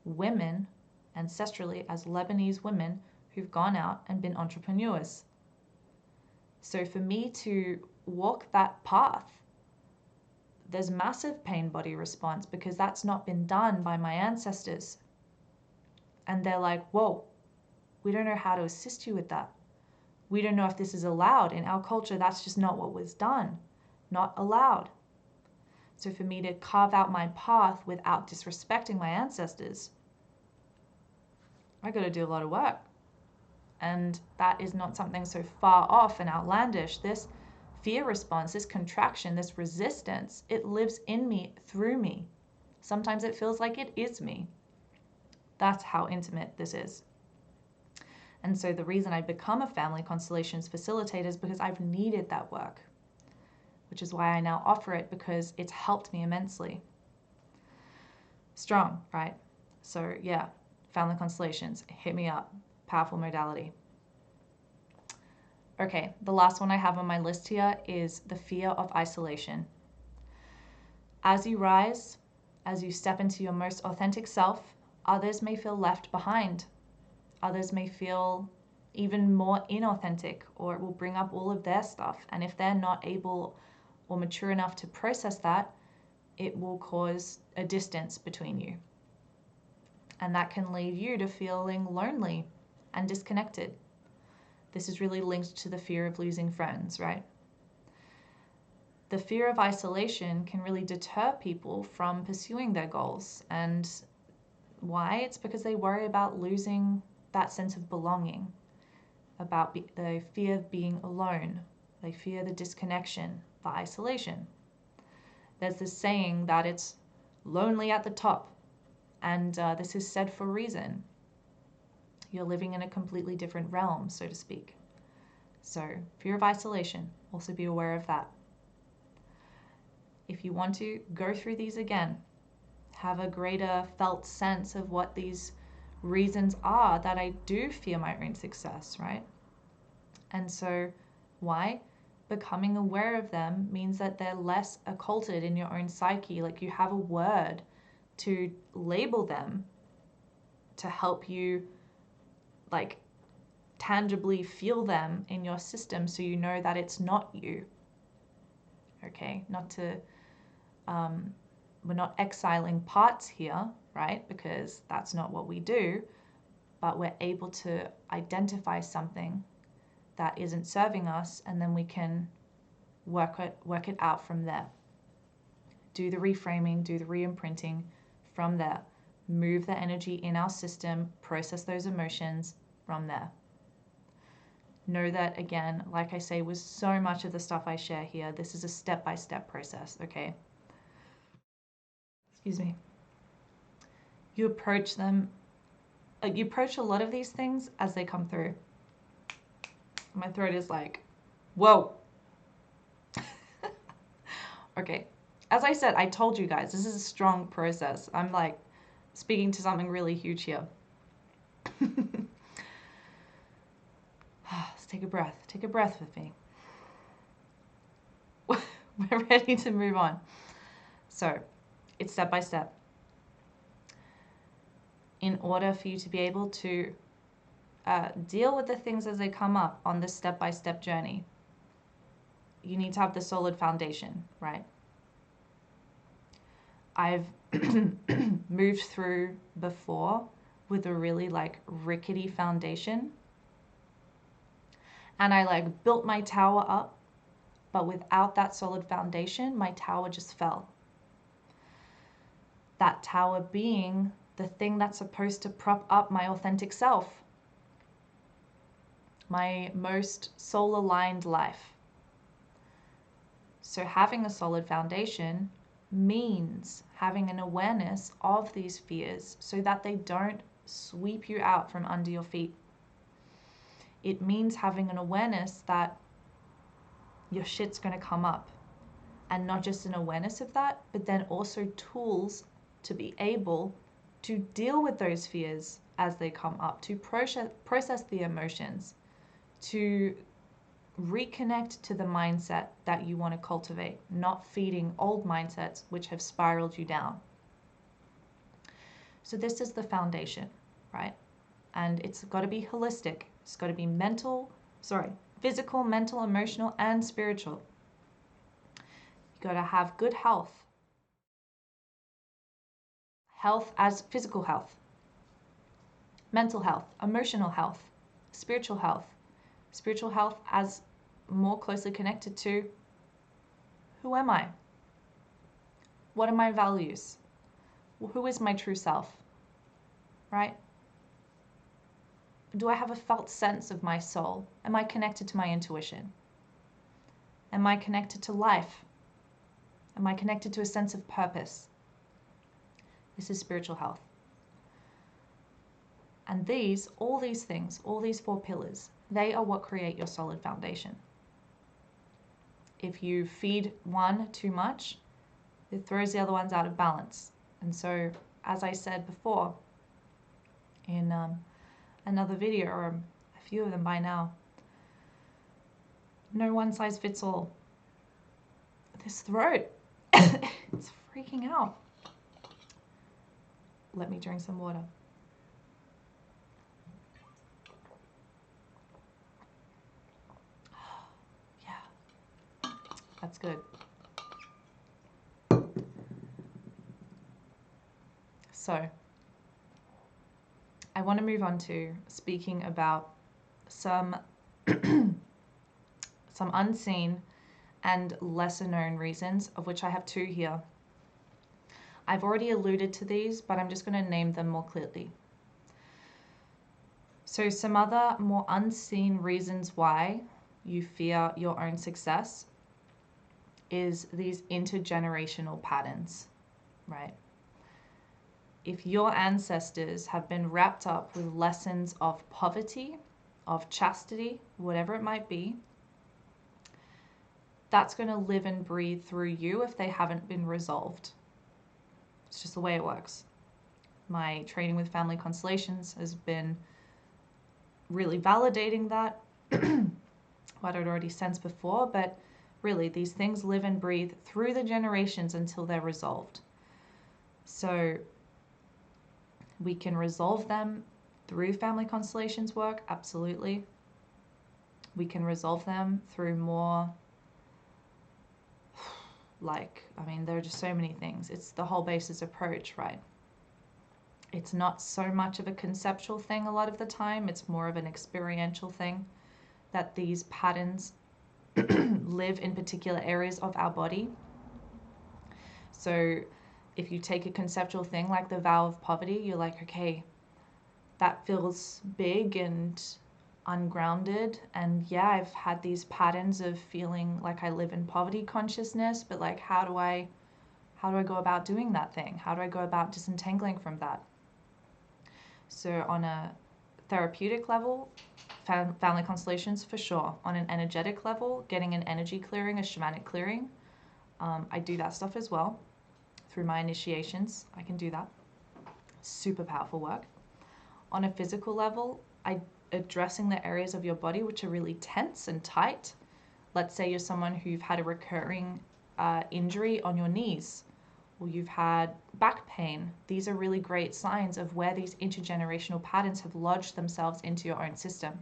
women ancestrally as Lebanese women who've gone out and been entrepreneurs. So for me to walk that path, there's massive pain body response because that's not been done by my ancestors. And they're like, whoa, we don't know how to assist you with that. We don't know if this is allowed. In our culture, that's just not what was done, not allowed. So for me to carve out my path without disrespecting my ancestors, I got to do a lot of work. And that is not something so far off and outlandish. This fear response, this contraction, this resistance, it lives in me, through me. Sometimes it feels like it is me. That's how intimate this is. And so the reason I become a family constellations facilitator is because I've needed that work, which is why I now offer it, because it's helped me immensely. Strong, right? So yeah, family constellations, hit me up. Powerful modality. Okay, the last one I have on my list here is the fear of isolation. As you rise, as you step into your most authentic self, others may feel left behind. Others may feel even more inauthentic, or it will bring up all of their stuff. And if they're not able or mature enough to process that, it will cause a distance between you. And that can lead you to feeling lonely and disconnected. This is really linked to the fear of losing friends, right? The fear of isolation can really deter people from pursuing their goals. And why? It's because they worry about losing that sense of belonging, about the fear of being alone. They fear the disconnection, the isolation. There's this saying that it's lonely at the top, and this is said for a reason. You're living in a completely different realm, so to speak. So, fear of isolation, also be aware of that. If you want to go through these again, have a greater felt sense of what these reasons are that I do fear my own success, right? And so, why? Becoming aware of them means that they're less occulted in your own psyche. Like you have a word to label them to help you like tangibly feel them in your system, so you know that it's not you. Okay, not to we're not exiling parts here, right? Because that's not what we do, but we're able to identify something that isn't serving us, and then we can work it out from there. Do the reframing, do the re-imprinting from there. Move the energy in our system, process those emotions from there. Know that, again, like I say, with so much of the stuff I share here, this is a step-by-step process, okay? Excuse me. You approach them, you approach a lot of these things as they come through. My throat is like, whoa. Okay. As I said, I told you guys, this is a strong process. I'm like speaking to something really huge here. Let's take a breath. Take a breath with me. We're ready to move on. So it's step by step. In order for you to be able to deal with the things as they come up on this step-by-step journey, you need to have the solid foundation, right? I've moved through before with a really like rickety foundation, and I like built my tower up, but without that solid foundation, my tower just fell. That tower being the thing that's supposed to prop up my authentic self, my most soul-aligned life. So having a solid foundation means having an awareness of these fears so that they don't sweep you out from under your feet. It means having an awareness that your shit's going to come up, and not just an awareness of that, but then also tools to be able to deal with those fears as they come up, to process the emotions, to reconnect to the mindset that you want to cultivate, not feeding old mindsets which have spiraled you down. So this is the foundation, right? And it's got to be holistic. It's got to be physical, mental, emotional, and spiritual. You got to have good health. Health as physical health, mental health, emotional health, spiritual health as more closely connected to who am I? What are my values? Who is my true self? Right? Do I have a felt sense of my soul? Am I connected to my intuition? Am I connected to life? Am I connected to a sense of purpose? This is spiritual health. And all these things, all these 4 pillars, they are what create your solid foundation. If you feed one too much, it throws the other ones out of balance. And so, as I said before, in another video, or a few of them by now, no one size fits all. This throat, it's freaking out. Let me drink some water. Yeah, that's good. So, I want to move on to speaking about some unseen and lesser known reasons, of which I have 2 here. I've already alluded to these, but I'm just going to name them more clearly. So some other more unseen reasons why you fear your own success is these intergenerational patterns, right? If your ancestors have been wrapped up with lessons of poverty, of chastity, whatever it might be, that's going to live and breathe through you if they haven't been resolved. It's just the way it works. My training with Family Constellations has been really validating that, what I'd already sensed before, but really these things live and breathe through the generations until they're resolved. So we can resolve them through Family Constellations work, absolutely. We can resolve them through more, there are just so many things. It's the whole basis approach, right? It's not so much of a conceptual thing a lot of the time. It's more of an experiential thing, that these patterns live in particular areas of our body. So if you take a conceptual thing like the vow of poverty, you're like, okay, that feels big and ungrounded, and yeah, I've had these patterns of feeling like I live in poverty consciousness, but like how do I go about doing that thing? How do I go about disentangling from that? So on a therapeutic level, family constellations for sure. On an energetic level, getting an energy clearing, a shamanic clearing, I do that stuff as well. Through my initiations, I can do that. Super powerful work. On a physical level, addressing the areas of your body which are really tense and tight. Let's say you're someone who've had a recurring injury on your knees, or you've had back pain. These are really great signs of where these intergenerational patterns have lodged themselves into your own system.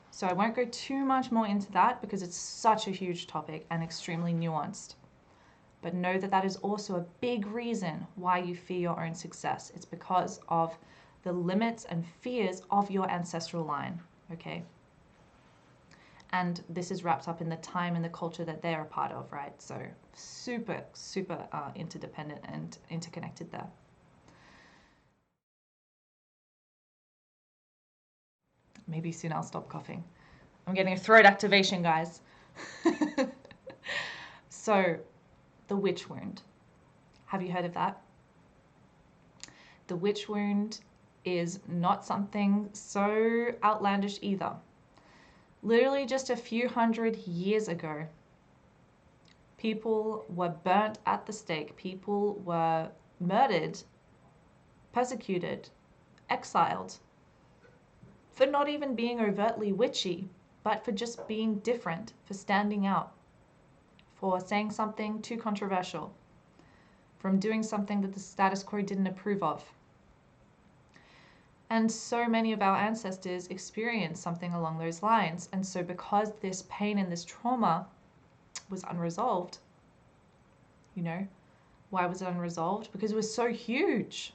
So I won't go too much more into that because it's such a huge topic and extremely nuanced. But know that that is also a big reason why you fear your own success. It's because of the limits and fears of your ancestral line, okay? And this is wrapped up in the time and the culture that they're a part of, right? So super, super interdependent and interconnected there. Maybe soon I'll stop coughing. I'm getting a throat activation, guys. So, the witch wound. Have you heard of that? The witch wound is not something so outlandish either. Literally just a few hundred years ago, people were burnt at the stake. People were murdered, persecuted, exiled for not even being overtly witchy, but for just being different, for standing out, for saying something too controversial, from doing something that the status quo didn't approve of. And so many of our ancestors experienced something along those lines. And so because this pain and this trauma was unresolved, you know, why was it unresolved? Because it was so huge.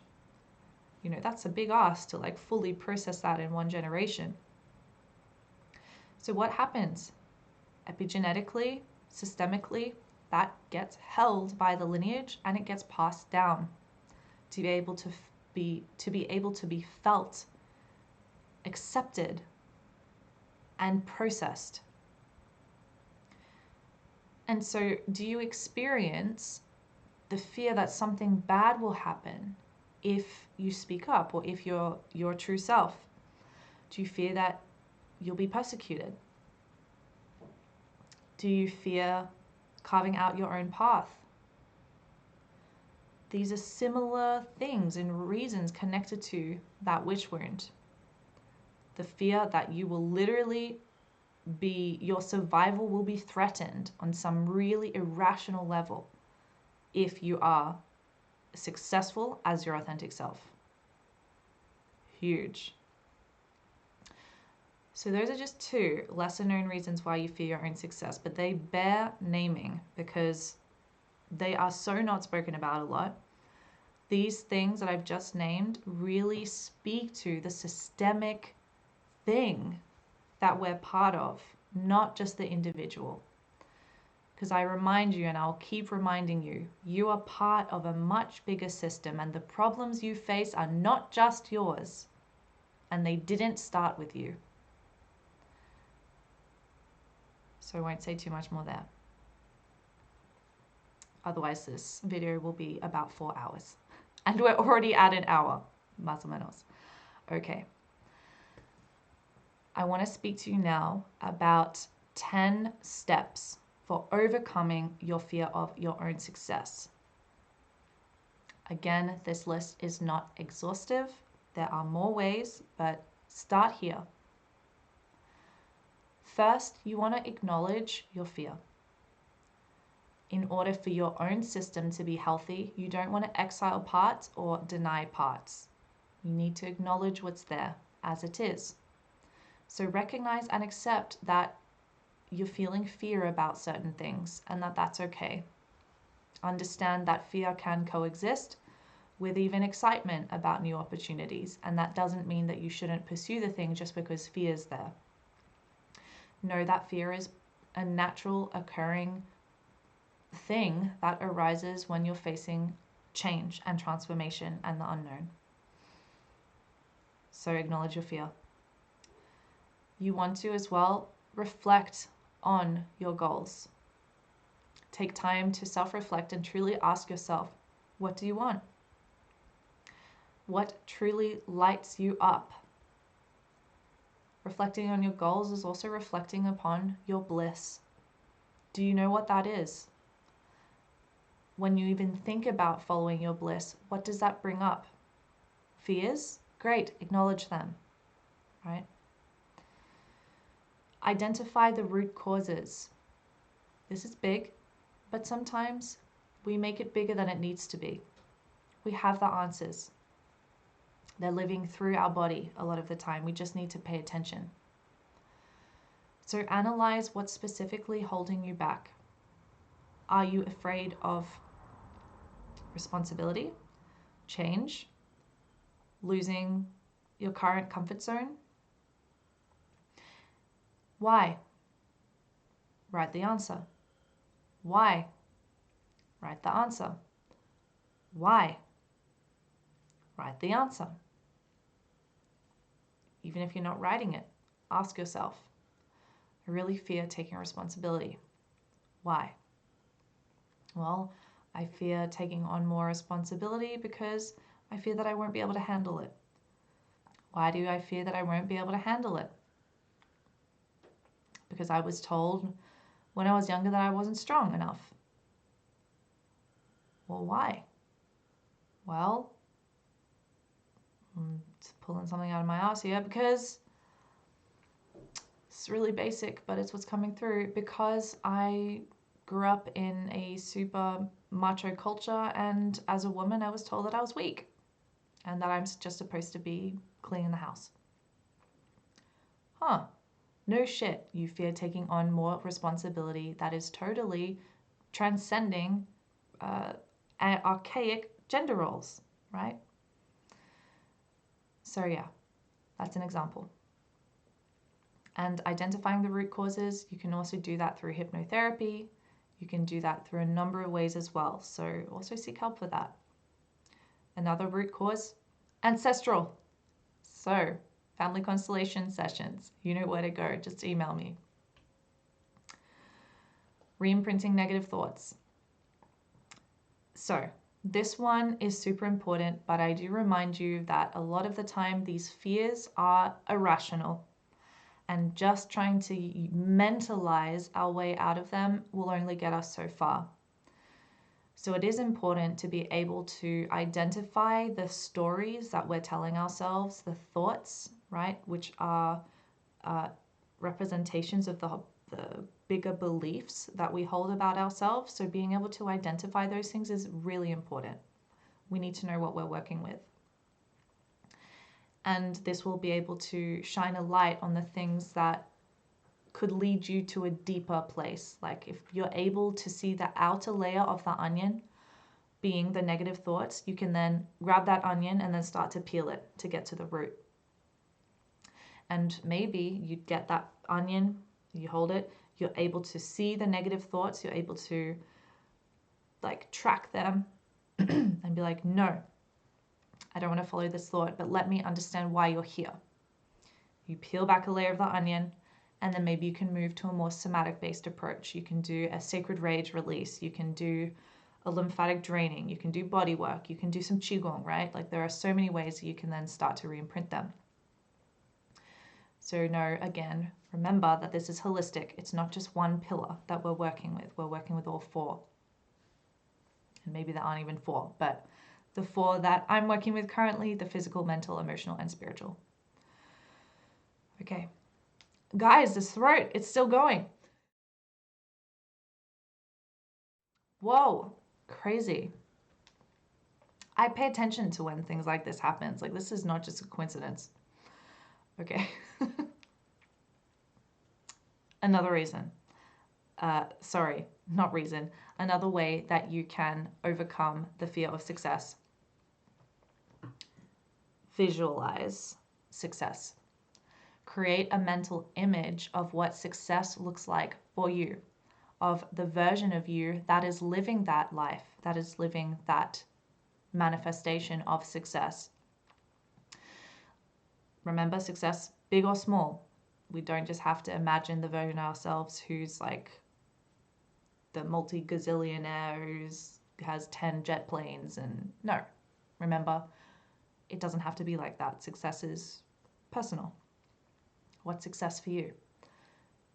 You know, that's a big ask to like fully process that in one generation. So what happens? Epigenetically, systemically, that gets held by the lineage and it gets passed down to be able to be felt, accepted, and processed. And so do you experience the fear that something bad will happen if you speak up or if you're your true self? Do you fear that you'll be persecuted? Do you fear carving out your own path? These are similar things and reasons connected to that witch wound. The fear that you will literally your survival will be threatened on some really irrational level if you are successful as your authentic self. Huge. So those are just two lesser known reasons why you fear your own success, but they bear naming because they are so not spoken about a lot. These things that I've just named really speak to the systemic thing that we're part of, not just the individual. Because I remind you, and I'll keep reminding you, you are part of a much bigger system, and the problems you face are not just yours, and they didn't start with you. So I won't say too much more there. Otherwise, this video will be about 4 hours. And we're already at an hour, más o menos. Okay. I want to speak to you now about 10 steps for overcoming your fear of your own success. Again, this list is not exhaustive. There are more ways, but start here. First, you want to acknowledge your fear. In order for your own system to be healthy, you don't want to exile parts or deny parts. You need to acknowledge what's there as it is. So recognize and accept that you're feeling fear about certain things and that that's okay. Understand that fear can coexist with even excitement about new opportunities, and that doesn't mean that you shouldn't pursue the thing just because fear is there. Know that fear is a natural occurring thing that arises when you're facing change and transformation and the unknown. So acknowledge your fear. You want to as well reflect on your goals. Take time to self-reflect and truly ask yourself, what do you want? What truly lights you up? Reflecting on your goals is also reflecting upon your bliss. Do you know what that is? When you even think about following your bliss, what does that bring up? Fears? Great, acknowledge them, right? Identify the root causes. This is big, but sometimes we make it bigger than it needs to be. We have the answers. They're living through our body a lot of the time. We just need to pay attention. So analyze what's specifically holding you back. Are you afraid of responsibility, change, losing your current comfort zone? Why? Write the answer. Why? Write the answer. Why? Write the answer. Even if you're not writing it, ask yourself, I really fear taking responsibility. Why? Well, I fear taking on more responsibility because I fear that I won't be able to handle it. Why do I fear that I won't be able to handle it? Because I was told when I was younger that I wasn't strong enough. Well, why? Well, I'm just pulling something out of my ass here because it's really basic, but it's what's coming through. Because I grew up in a super macho culture, and as a woman, I was told that I was weak and that I'm just supposed to be cleaning the house. No shit, you fear taking on more responsibility that is totally transcending archaic gender roles, right? So yeah, that's an example. And identifying the root causes, you can also do that through hypnotherapy. You can do that through a number of ways as well. So also seek help for that. Another root cause, ancestral. So family constellation sessions, you know where to go, just email me. Re-imprinting negative thoughts. So this one is super important, but I do remind you that a lot of the time these fears are irrational, and just trying to mentalize our way out of them will only get us so far. So it is important to be able to identify the stories that we're telling ourselves, the thoughts, right, which are representations of the bigger beliefs that we hold about ourselves. So being able to identify those things is really important. We need to know what we're working with. And this will be able to shine a light on the things that could lead you to a deeper place. Like if you're able to see the outer layer of the onion being the negative thoughts, you can then grab that onion and then start to peel it to get to the root. And maybe you get that onion, you hold it, you're able to see the negative thoughts, you're able to like track them and be like, no, I don't want to follow this thought, but let me understand why you're here. You peel back a layer of the onion, and then maybe you can move to a more somatic based approach. You can do a sacred rage release. You can do a lymphatic draining. You can do body work. You can do some qigong, right? Like there are so many ways that you can then start to re-imprint them. So no, again, remember that this is holistic. It's not just one pillar that we're working with. We're working with all four. And maybe there aren't even four, but the four that I'm working with currently, the physical, mental, emotional, and spiritual. Okay. Guys, this throat, it's still going. Whoa, crazy. I pay attention to when things like this happens. Like this is not just a coincidence. Okay. Another reason. Another way that you can overcome the fear of success. Visualize success. Create a mental image of what success looks like for you, of the version of you that is living that life, that is living that manifestation of success. Remember, success, big or small. We don't just have to imagine the version of ourselves who's like the multi-gazillionaire who has 10 jet planes and no. Remember, it doesn't have to be like that. Success is personal. What's success for you?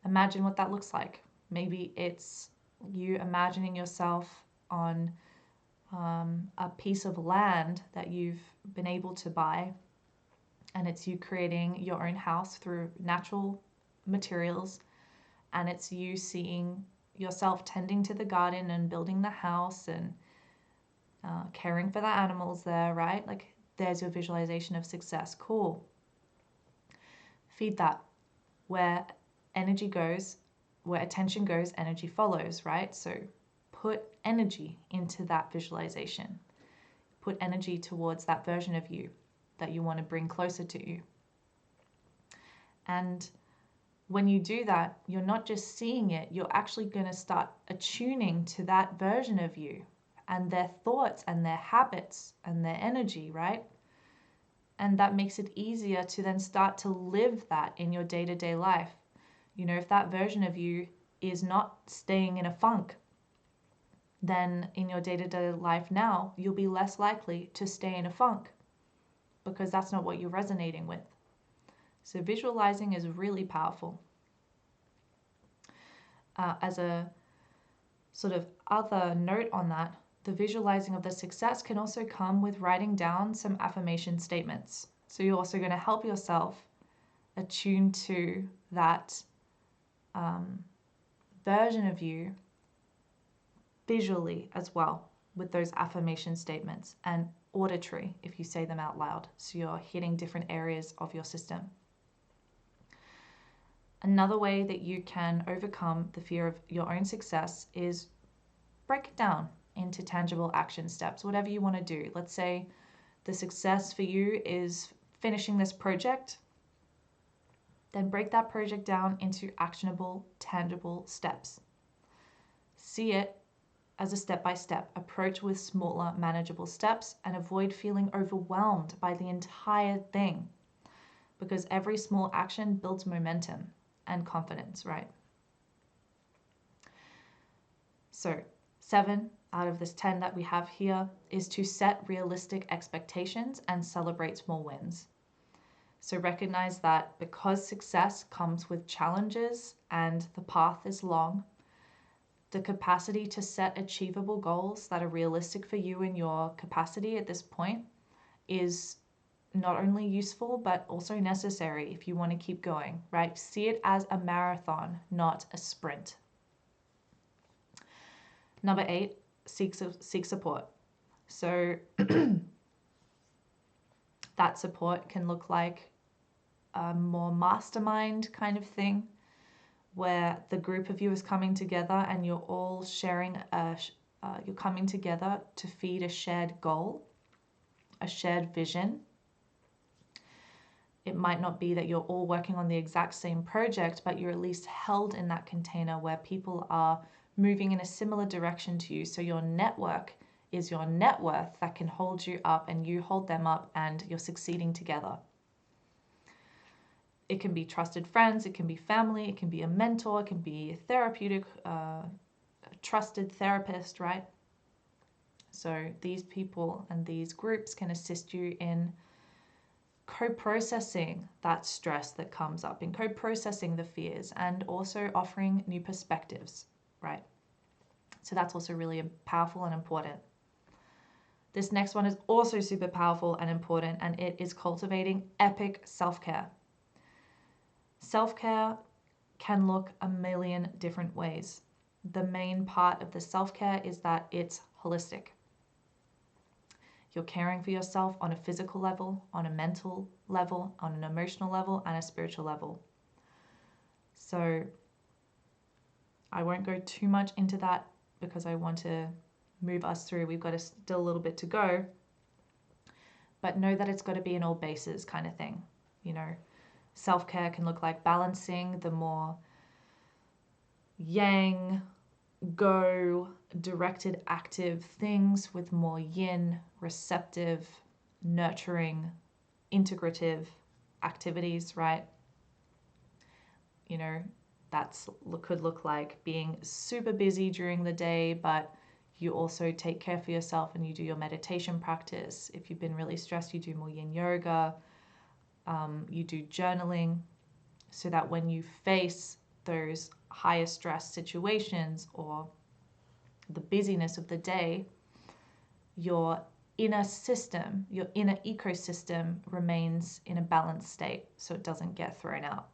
Imagine what that looks like. Maybe it's you imagining yourself on a piece of land that you've been able to buy, and it's you creating your own house through natural materials, and it's you seeing yourself tending to the garden and building the house and caring for the animals there, right? Like there's your visualization of success. Cool. Feed that. Where energy goes, where attention goes, energy follows, right? So put energy into that visualization. Put energy towards that version of you that you want to bring closer to you. And when you do that, you're not just seeing it, you're actually going to start attuning to that version of you and their thoughts and their habits and their energy, right? And that makes it easier to then start to live that in your day-to-day life. You know, if that version of you is not staying in a funk, then in your day-to-day life now, you'll be less likely to stay in a funk because that's not what you're resonating with. So visualizing is really powerful. As a sort of other note on that, the visualizing of the success can also come with writing down some affirmation statements. So you're also going to help yourself attune to that version of you visually as well with those affirmation statements, and auditory if you say them out loud. So you're hitting different areas of your system. Another way that you can overcome the fear of your own success is break it down into tangible action steps, whatever you want to do. Let's say the success for you is finishing this project, then break that project down into actionable, tangible steps. See it as a step-by-step approach with smaller, manageable steps, and avoid feeling overwhelmed by the entire thing, because every small action builds momentum and confidence, right? So 7 out of this 10 that we have here is to set realistic expectations and celebrate small wins. So recognize that because success comes with challenges and the path is long, the capacity to set achievable goals that are realistic for you and your capacity at this point is not only useful, but also necessary if you want to keep going, right? See it as a marathon, not a sprint. Number 8, seek support. So that support can look like a more mastermind kind of thing, where the group of you is coming together and you're all sharing you're coming together to feed a shared goal, a shared vision. It might not be that you're all working on the exact same project, but you're at least held in that container where people are moving in a similar direction to you. So your network is your net worth that can hold you up and you hold them up and you're succeeding together. It can be trusted friends, it can be family, it can be a mentor, it can be a therapeutic, a trusted therapist, right? So these people and these groups can assist you in co-processing that stress that comes up, in co-processing the fears, and also offering new perspectives, right? So that's also really powerful and important. This next one is also super powerful and important, and it is cultivating epic self-care. Self-care can look a million different ways. The main part of the self-care is that it's holistic. You're caring for yourself on a physical level, on a mental level, on an emotional level, and a spiritual level. So I won't go too much into that because I want to move us through. We've got still a little bit to go. But know that it's got to be an all bases kind of thing. You know, self-care can look like balancing the more yang, go, directed, active things with more yin, receptive, nurturing, integrative activities, right? You know, could look like being super busy during the day, but you also take care for yourself and you do your meditation practice. If you've been really stressed, you do more yin yoga, you do journaling, so that when you face those higher stress situations or the busyness of the day, your inner system, your inner ecosystem remains in a balanced state so it doesn't get thrown out,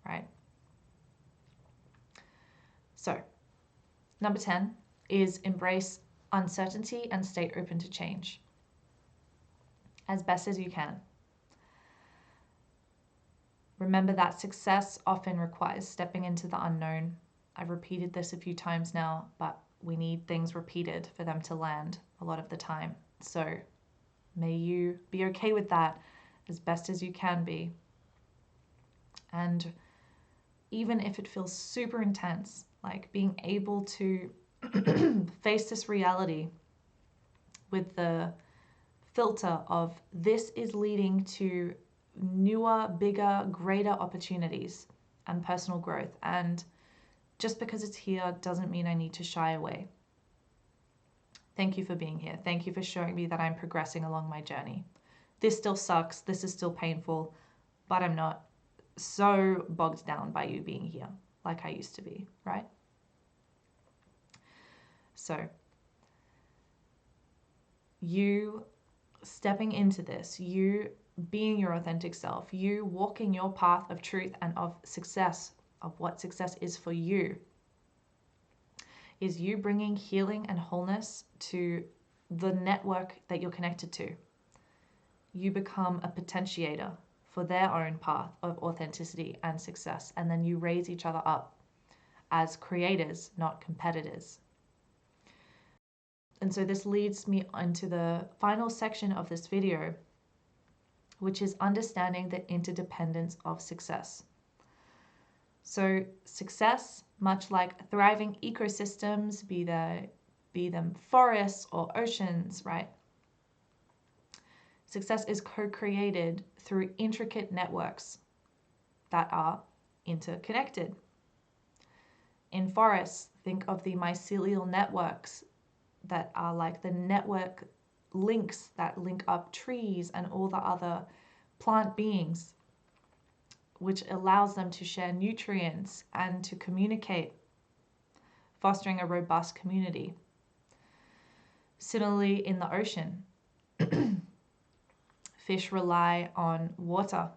right? So, number 10 is embrace uncertainty and stay open to change as best as you can. Remember that success often requires stepping into the unknown. I've repeated this a few times now, but we need things repeated for them to land a lot of the time. So may you be okay with that as best as you can be. And even if it feels super intense, like being able to face this reality with the filter of this is leading to newer, bigger, greater opportunities and personal growth. And just because it's here doesn't mean I need to shy away. Thank you for being here. Thank you for showing me that I'm progressing along my journey. This still sucks. This is still painful, but I'm not so bogged down by you being here like I used to be, right? So you stepping into this, you being your authentic self, you walking your path of truth and of success, of what success is for you, is you bringing healing and wholeness to the network that you're connected to. You become a potentiator for their own path of authenticity and success, and then you raise each other up as creators, not competitors. And so this leads me into the final section of this video, which is understanding the interdependence of success. So success, much like thriving ecosystems, be them forests or oceans, right? Success is co-created through intricate networks that are interconnected. In forests, think of the mycelial networks that are like the network links that link up trees and all the other plant beings, which allows them to share nutrients and to communicate, fostering a robust community. Similarly, in the ocean, fish rely on water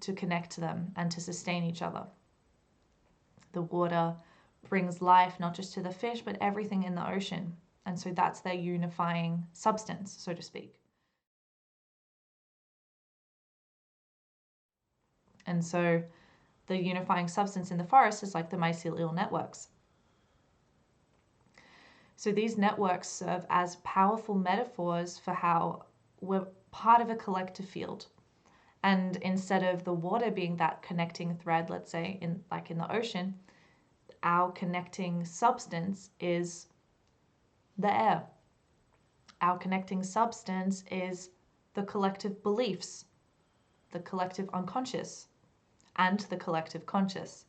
to connect to them and to sustain each other. The water brings life not just to the fish, but everything in the ocean. And so that's their unifying substance, so to speak. And so the unifying substance in the forest is like the mycelial networks. So these networks serve as powerful metaphors for how we're part of a collective field. And instead of the water being that connecting thread, let's say in the ocean, our connecting substance is the air. Our connecting substance is the collective beliefs, the collective unconscious, and the collective conscious.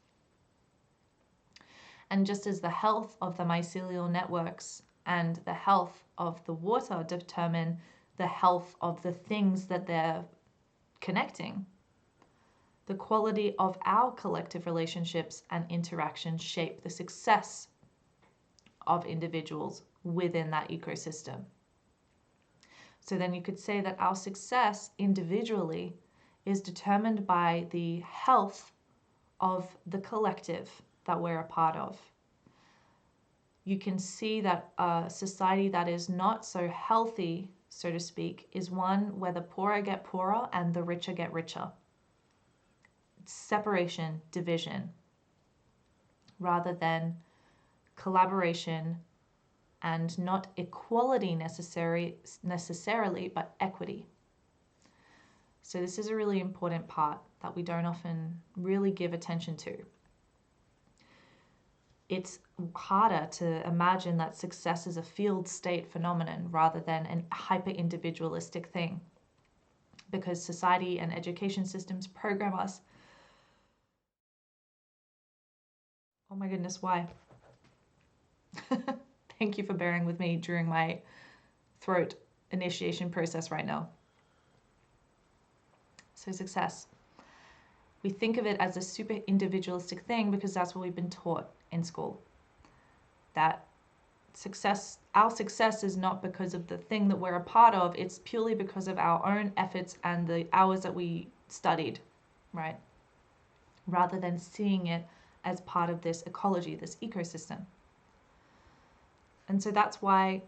And just as the health of the mycelial networks and the health of the water determine the health of the things that they're connecting, the quality of our collective relationships and interactions shape the success of individuals within that ecosystem. So then you could say that our success individually is determined by the health of the collective that we're a part of. You can see that a society that is not so healthy, so to speak, is one where the poorer get poorer and the richer get richer. It's separation, division, rather than collaboration, and not equality necessarily, but equity. So this is a really important part that we don't often really give attention to. It's harder to imagine that success is a field state phenomenon rather than an hyper-individualistic thing, because society and education systems program us. Oh my goodness, why? Thank you for bearing with me during my throat initiation process right now. So success. We think of it as a super individualistic thing because that's what we've been taught in school. That success, our success is not because of the thing that we're a part of, it's purely because of our own efforts and the hours that we studied, right? Rather than seeing it as part of this ecology, this ecosystem. And so that's why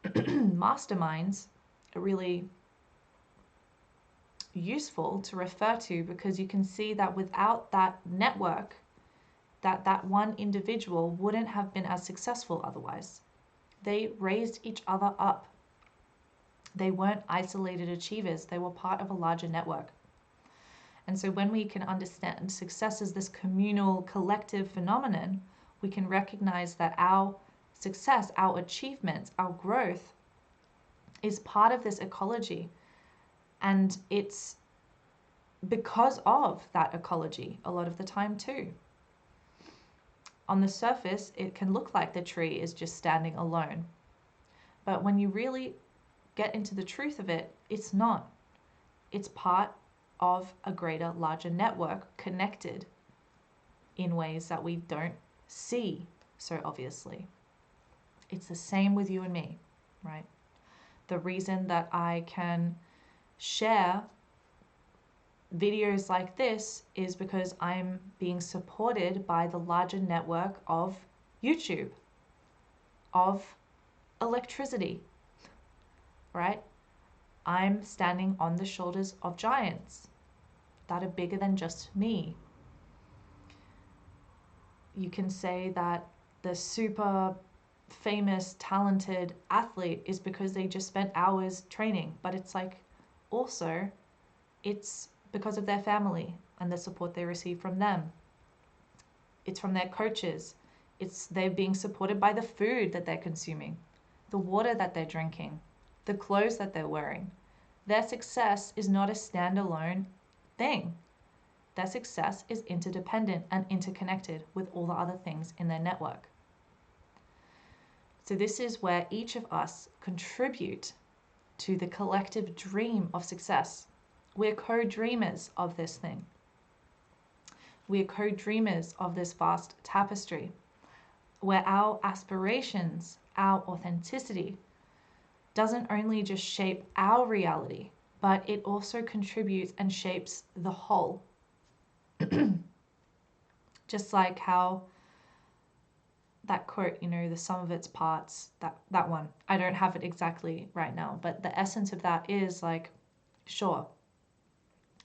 masterminds are really useful to refer to, because you can see that without that network, that one individual wouldn't have been as successful otherwise. They raised each other up. They weren't isolated achievers. They were part of a larger network. And so when we can understand success as this communal, collective phenomenon, we can recognize that our success, our achievements, our growth is part of this ecology. And it's because of that ecology a lot of the time too. On the surface, it can look like the tree is just standing alone. But when you really get into the truth of it, it's not. It's part of a greater, larger network connected in ways that we don't see so obviously. It's the same with you and me, right? The reason that I can share videos like this is because I'm being supported by the larger network of YouTube, of electricity, right? I'm standing on the shoulders of giants that are bigger than just me. You can say that the super famous, talented athlete is because they just spent hours training, but it's like also it's because of their family and the support they receive from them. It's from their coaches. It's they're being supported by the food that they're consuming, the water that they're drinking, the clothes that they're wearing. Their success is not a standalone thing. Their success is interdependent and interconnected with all the other things in their network. So this is where each of us contribute to the collective dream of success. We're co-dreamers of this thing. We're co-dreamers of this vast tapestry where our aspirations, our authenticity doesn't only just shape our reality, but it also contributes and shapes the whole. Just like how that quote, the sum of its parts, that one, I don't have it exactly right now, but the essence of that is like, sure,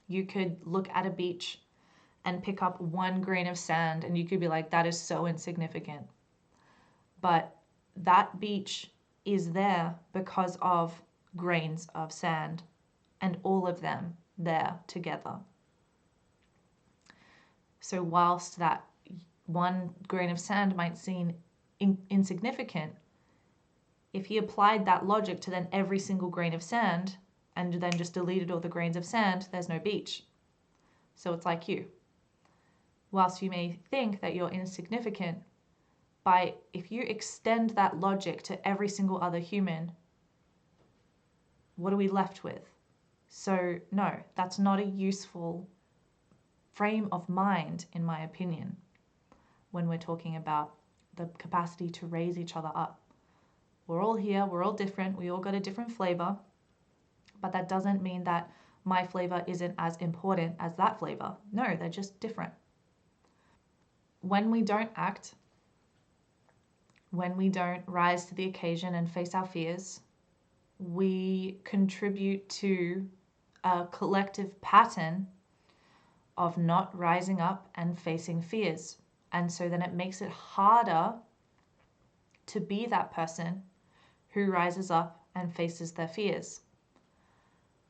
you could look at a beach and pick up 1 grain of sand and you could be like, that is so insignificant. But that beach is there because of grains of sand and all of them there together. So whilst that 1 grain of sand might seem insignificant, if he applied that logic to then every single grain of sand and then just deleted all the grains of sand, there's no beach. So it's like you. Whilst you may think that you're insignificant, if you extend that logic to every single other human, what are we left with? So no, that's not a useful frame of mind, in my opinion, when we're talking about the capacity to raise each other up. We're all here, we're all different, we all got a different flavor, but that doesn't mean that my flavor isn't as important as that flavor. No, they're just different. When we don't act, when we don't rise to the occasion and face our fears, we contribute to a collective pattern of not rising up and facing fears. And so then it makes it harder to be that person who rises up and faces their fears.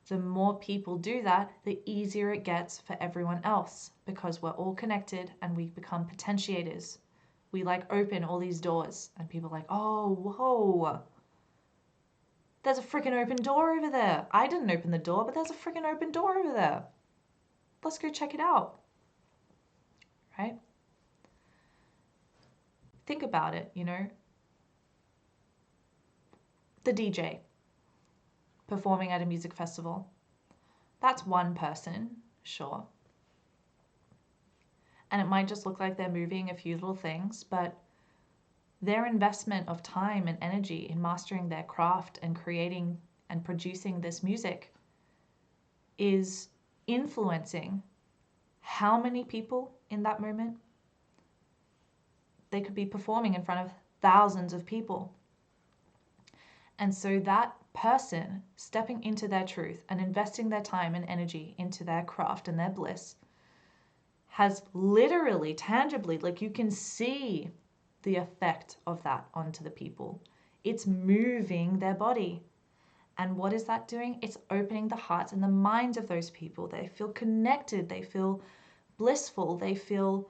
The more people do that, the easier it gets for everyone else, because we're all connected and we become potentiators. We open all these doors and people are like, oh, whoa, there's a freaking open door over there. I didn't open the door, but there's a freaking open door over there. Let's go check it out. Right? Think about it, the DJ performing at a music festival. That's one person, sure. And it might just look like they're moving a few little things, but their investment of time and energy in mastering their craft and creating and producing this music is influencing how many people in that moment. They could be performing in front of thousands of people. And so that person stepping into their truth and investing their time and energy into their craft and their bliss has literally, tangibly, you can see the effect of that onto the people. It's moving their body. And what is that doing? It's opening the hearts and the minds of those people. They feel connected, they feel blissful, they feel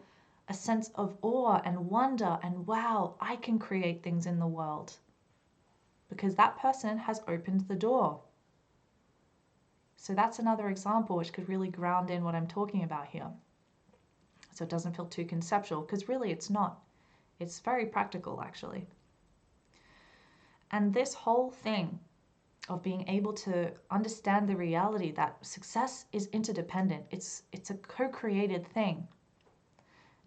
a sense of awe and wonder and wow, I can create things in the world. Because that person has opened the door. So that's another example which could really ground in what I'm talking about here. So it doesn't feel too conceptual, because really it's not. It's very practical, actually. And this whole thing of being able to understand the reality that success is interdependent. It's a co-created thing.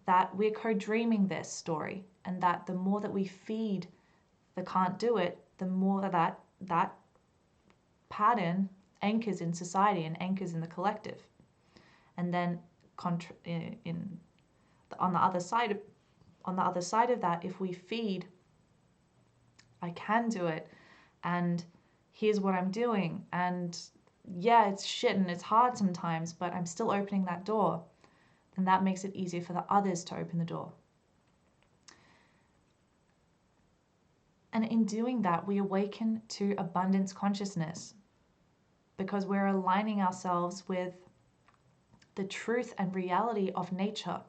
That we're co-dreaming this story, and that the more that we feed the can't do it, the more that pattern anchors in society and anchors in the collective. And then on the other side of that, if we feed, I can do it, and here's what I'm doing, and yeah, it's shit and it's hard sometimes, but I'm still opening that door, then that makes it easier for the others to open the door. And in doing that, we awaken to abundance consciousness, because we're aligning ourselves with the truth and reality of nature.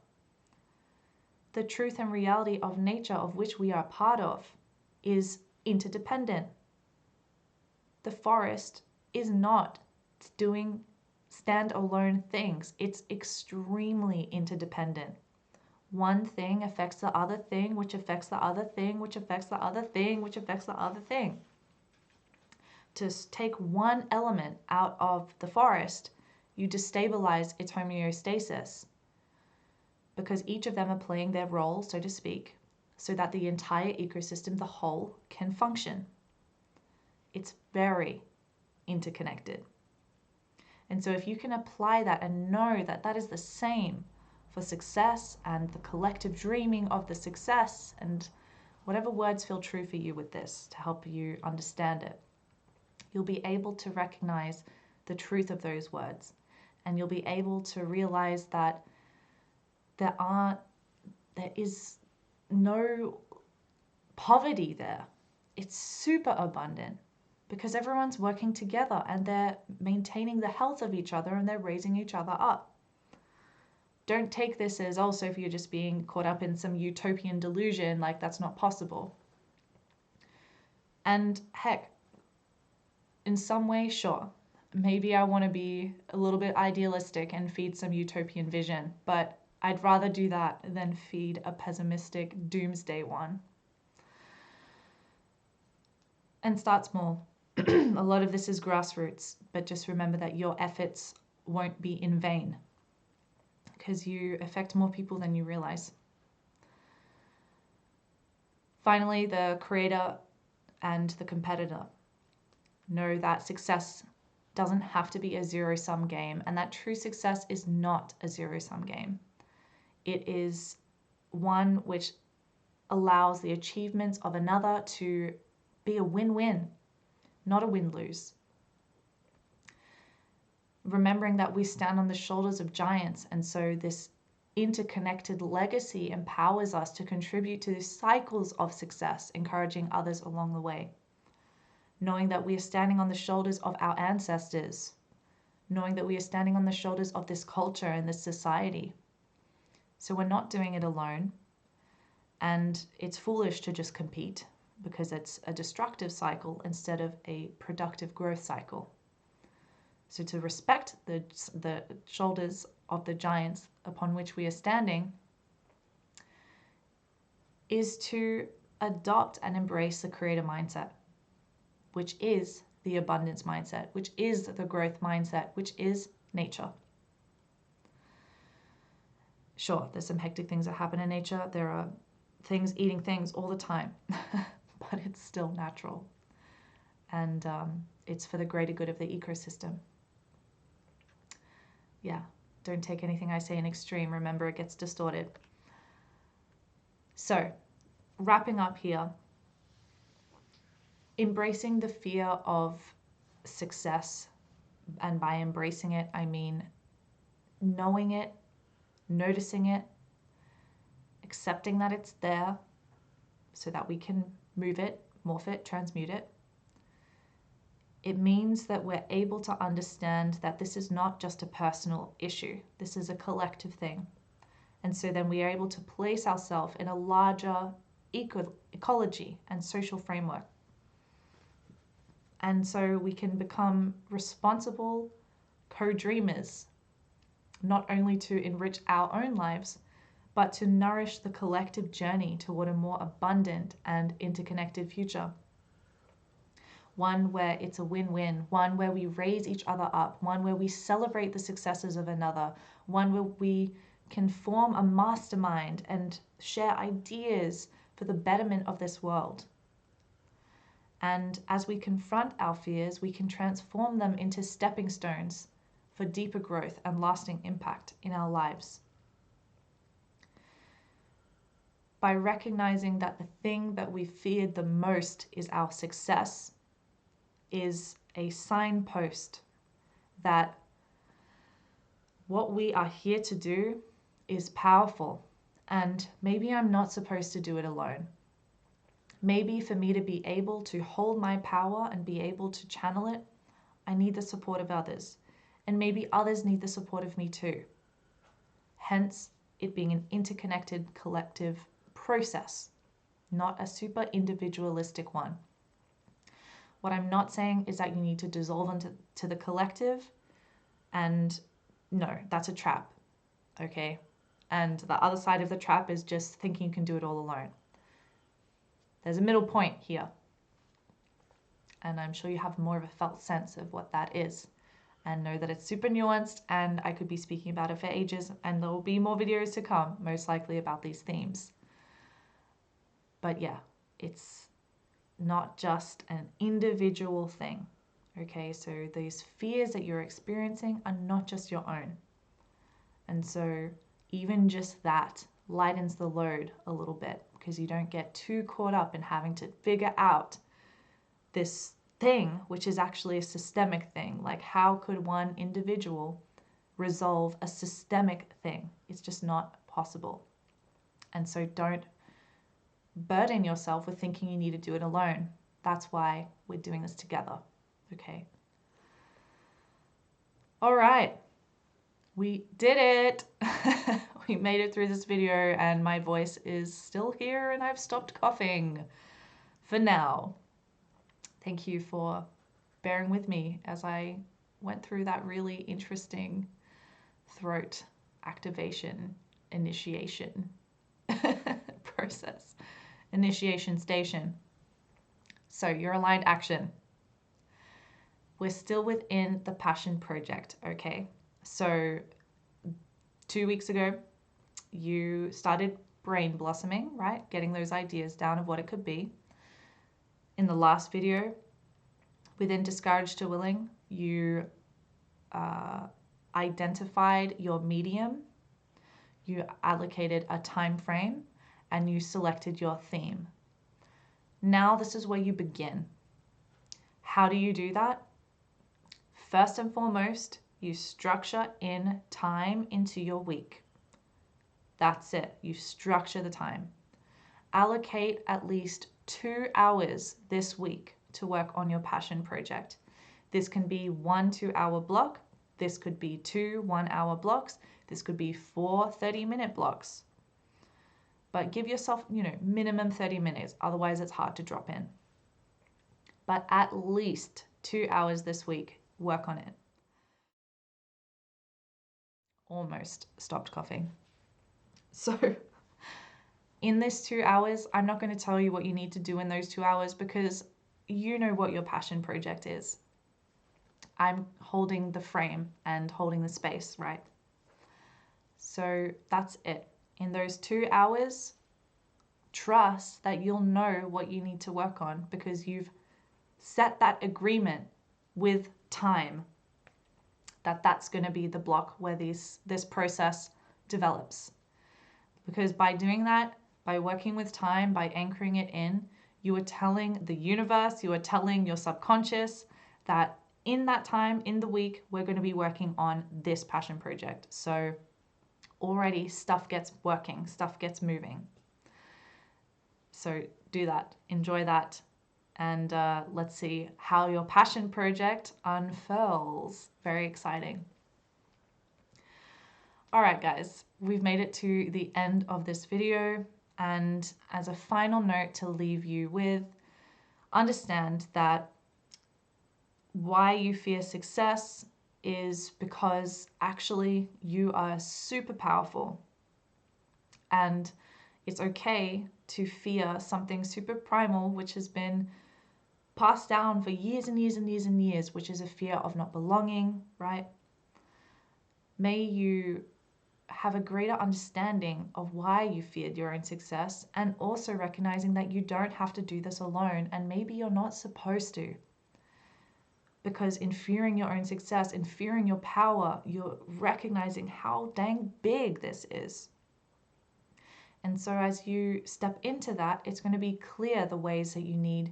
The truth and reality of nature, of which we are part of, is interdependent. The forest is not doing stand-alone things. It's extremely interdependent. One thing affects the other thing, which affects the other thing, which affects the other thing, which affects the other thing. To take one element out of the forest, you destabilize its homeostasis, because each of them are playing their role, so to speak, so that the entire ecosystem, the whole, can function. It's very interconnected. And so if you can apply that and know that that is the same for success and the collective dreaming of the success, and whatever words feel true for you with this to help you understand it, you'll be able to recognize the truth of those words, and you'll be able to realize that there is no poverty there. It's super abundant, because everyone's working together and they're maintaining the health of each other and they're raising each other up. Don't take this as, oh, Sophie, you're just being caught up in some utopian delusion, like that's not possible. And heck, in some way, sure, maybe I want to be a little bit idealistic and feed some utopian vision, but I'd rather do that than feed a pessimistic doomsday one. And start small. A lot of this is grassroots, but just remember that your efforts won't be in vain, because you affect more people than you realize. Finally, the creator and the competitor. Know that success doesn't have to be a zero-sum game, and that true success is not a zero-sum game. It is one which allows the achievements of another to be a win-win, not a win-lose. Remembering that we stand on the shoulders of giants, and so this interconnected legacy empowers us to contribute to the cycles of success, encouraging others along the way. Knowing that we are standing on the shoulders of our ancestors, knowing that we are standing on the shoulders of this culture and this society. So we're not doing it alone, and it's foolish to just compete, because it's a destructive cycle instead of a productive growth cycle. So to respect the shoulders of the giants upon which we are standing is to adopt and embrace the creator mindset, which is the abundance mindset, which is the growth mindset, which is nature. Sure, there's some hectic things that happen in nature. There are things eating things all the time, but it's still natural. And it's for the greater good of the ecosystem. Yeah, don't take anything I say in extreme. Remember, it gets distorted. So, wrapping up here, embracing the fear of success, and by embracing it, I mean knowing it, noticing it, accepting that it's there so that we can move it, morph it, transmute it, It means that we're able to understand that this is not just a personal issue. This is a collective thing. And so then we are able to place ourselves in a larger ecology and social framework. And so we can become responsible co-dreamers, not only to enrich our own lives, but to nourish the collective journey toward a more abundant and interconnected future. One where it's a win-win, one where we raise each other up, one where we celebrate the successes of another, one where we can form a mastermind and share ideas for the betterment of this world. And as we confront our fears, we can transform them into stepping stones for deeper growth and lasting impact in our lives. By recognizing that the thing that we feared the most is our success, is a signpost that what we are here to do is powerful, and maybe I'm not supposed to do it alone. Maybe for me to be able to hold my power and be able to channel it, I need the support of others, and maybe others need the support of me too. Hence, it being an interconnected collective process, not a super individualistic one. What I'm not saying is that you need to dissolve into the collective, and no, that's a trap, okay? And the other side of the trap is just thinking you can do it all alone. There's a middle point here, and I'm sure you have more of a felt sense of what that is, and know that it's super nuanced, and I could be speaking about it for ages, and there will be more videos to come, most likely about these themes. But yeah, it's not just an individual thing, okay? So these fears that you're experiencing are not just your own. And so even just that lightens the load a little bit, because you don't get too caught up in having to figure out this thing, which is actually a systemic thing. Like, how could one individual resolve a systemic thing? It's just not possible. And so don't burden yourself with thinking you need to do it alone. That's why we're doing this together, okay? All right, we did it. We made it through this video, and my voice is still here, and I've stopped coughing for now. Thank you for bearing with me as I went through that really interesting throat activation initiation process. Initiation station. So your aligned action. We're still within the passion project, okay? So 2 weeks ago, you started brain blossoming, right? Getting those ideas down of what it could be. In the last video, within Discouraged to Willing, you identified your medium, you allocated a time frame, and you selected your theme. Now this is where you begin. How do you do that? First and foremost, you structure in time into your week. That's it. You structure the time. Allocate at least 2 hours this week to work on your passion project. This can be 1 2-hour block. This could be 2 1-hour blocks. This could be 4 30-minute blocks. But give yourself, minimum 30 minutes. Otherwise, it's hard to drop in. But at least 2 hours this week, work on it. Almost stopped coughing. So in this 2 hours, I'm not going to tell you what you need to do in those 2 hours, because you know what your passion project is. I'm holding the frame and holding the space, right? So that's it. In those 2 hours, trust that you'll know what you need to work on, because you've set that agreement with time that that's going to be the block where this process develops. Because by doing that, by working with time, by anchoring it in, you are telling the universe, you are telling your subconscious that in that time, in the week, we're going to be working on this passion project. So already stuff gets working, stuff gets moving. So do that, enjoy that, And let's see how your passion project unfurls. Very exciting. All right, guys, we've made it to the end of this video. And as a final note to leave you with, understand that why you fear success is because actually you are super powerful. And it's okay to fear something super primal, which has been passed down for years and years and years and years, which is a fear of not belonging, right? May you have a greater understanding of why you feared your own success, and also recognizing that you don't have to do this alone, and maybe you're not supposed to. Because in fearing your own success, in fearing your power, you're recognizing how dang big this is. And so as you step into that, it's going to be clear the ways that you need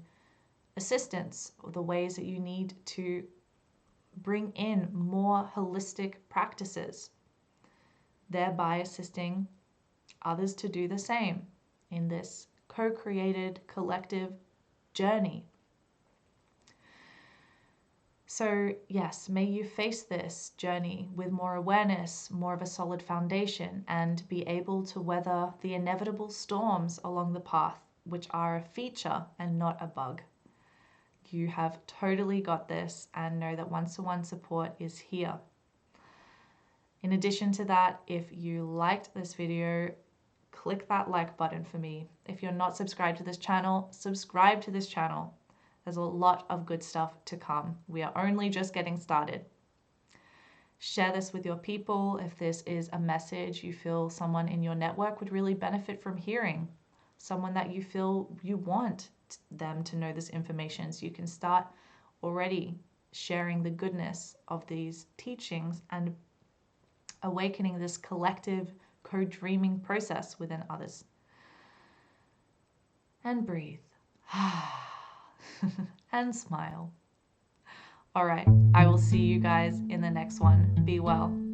assistance, or the ways that you need to bring in more holistic practices, thereby assisting others to do the same in this co-created collective journey. So yes, may you face this journey with more awareness, more of a solid foundation, and be able to weather the inevitable storms along the path, which are a feature and not a bug. You have totally got this, and know that one-to-one support is here. In addition to that, if you liked this video, click that like button for me. If you're not subscribed to this channel, subscribe to this channel. There's a lot of good stuff to come. We are only just getting started. Share this with your people if this is a message you feel someone in your network would really benefit from hearing. Someone that you feel you want them to know this information, so you can start already sharing the goodness of these teachings and awakening this collective co-dreaming process within others. And breathe. And smile. All right, I will see you guys in the next one. Be well.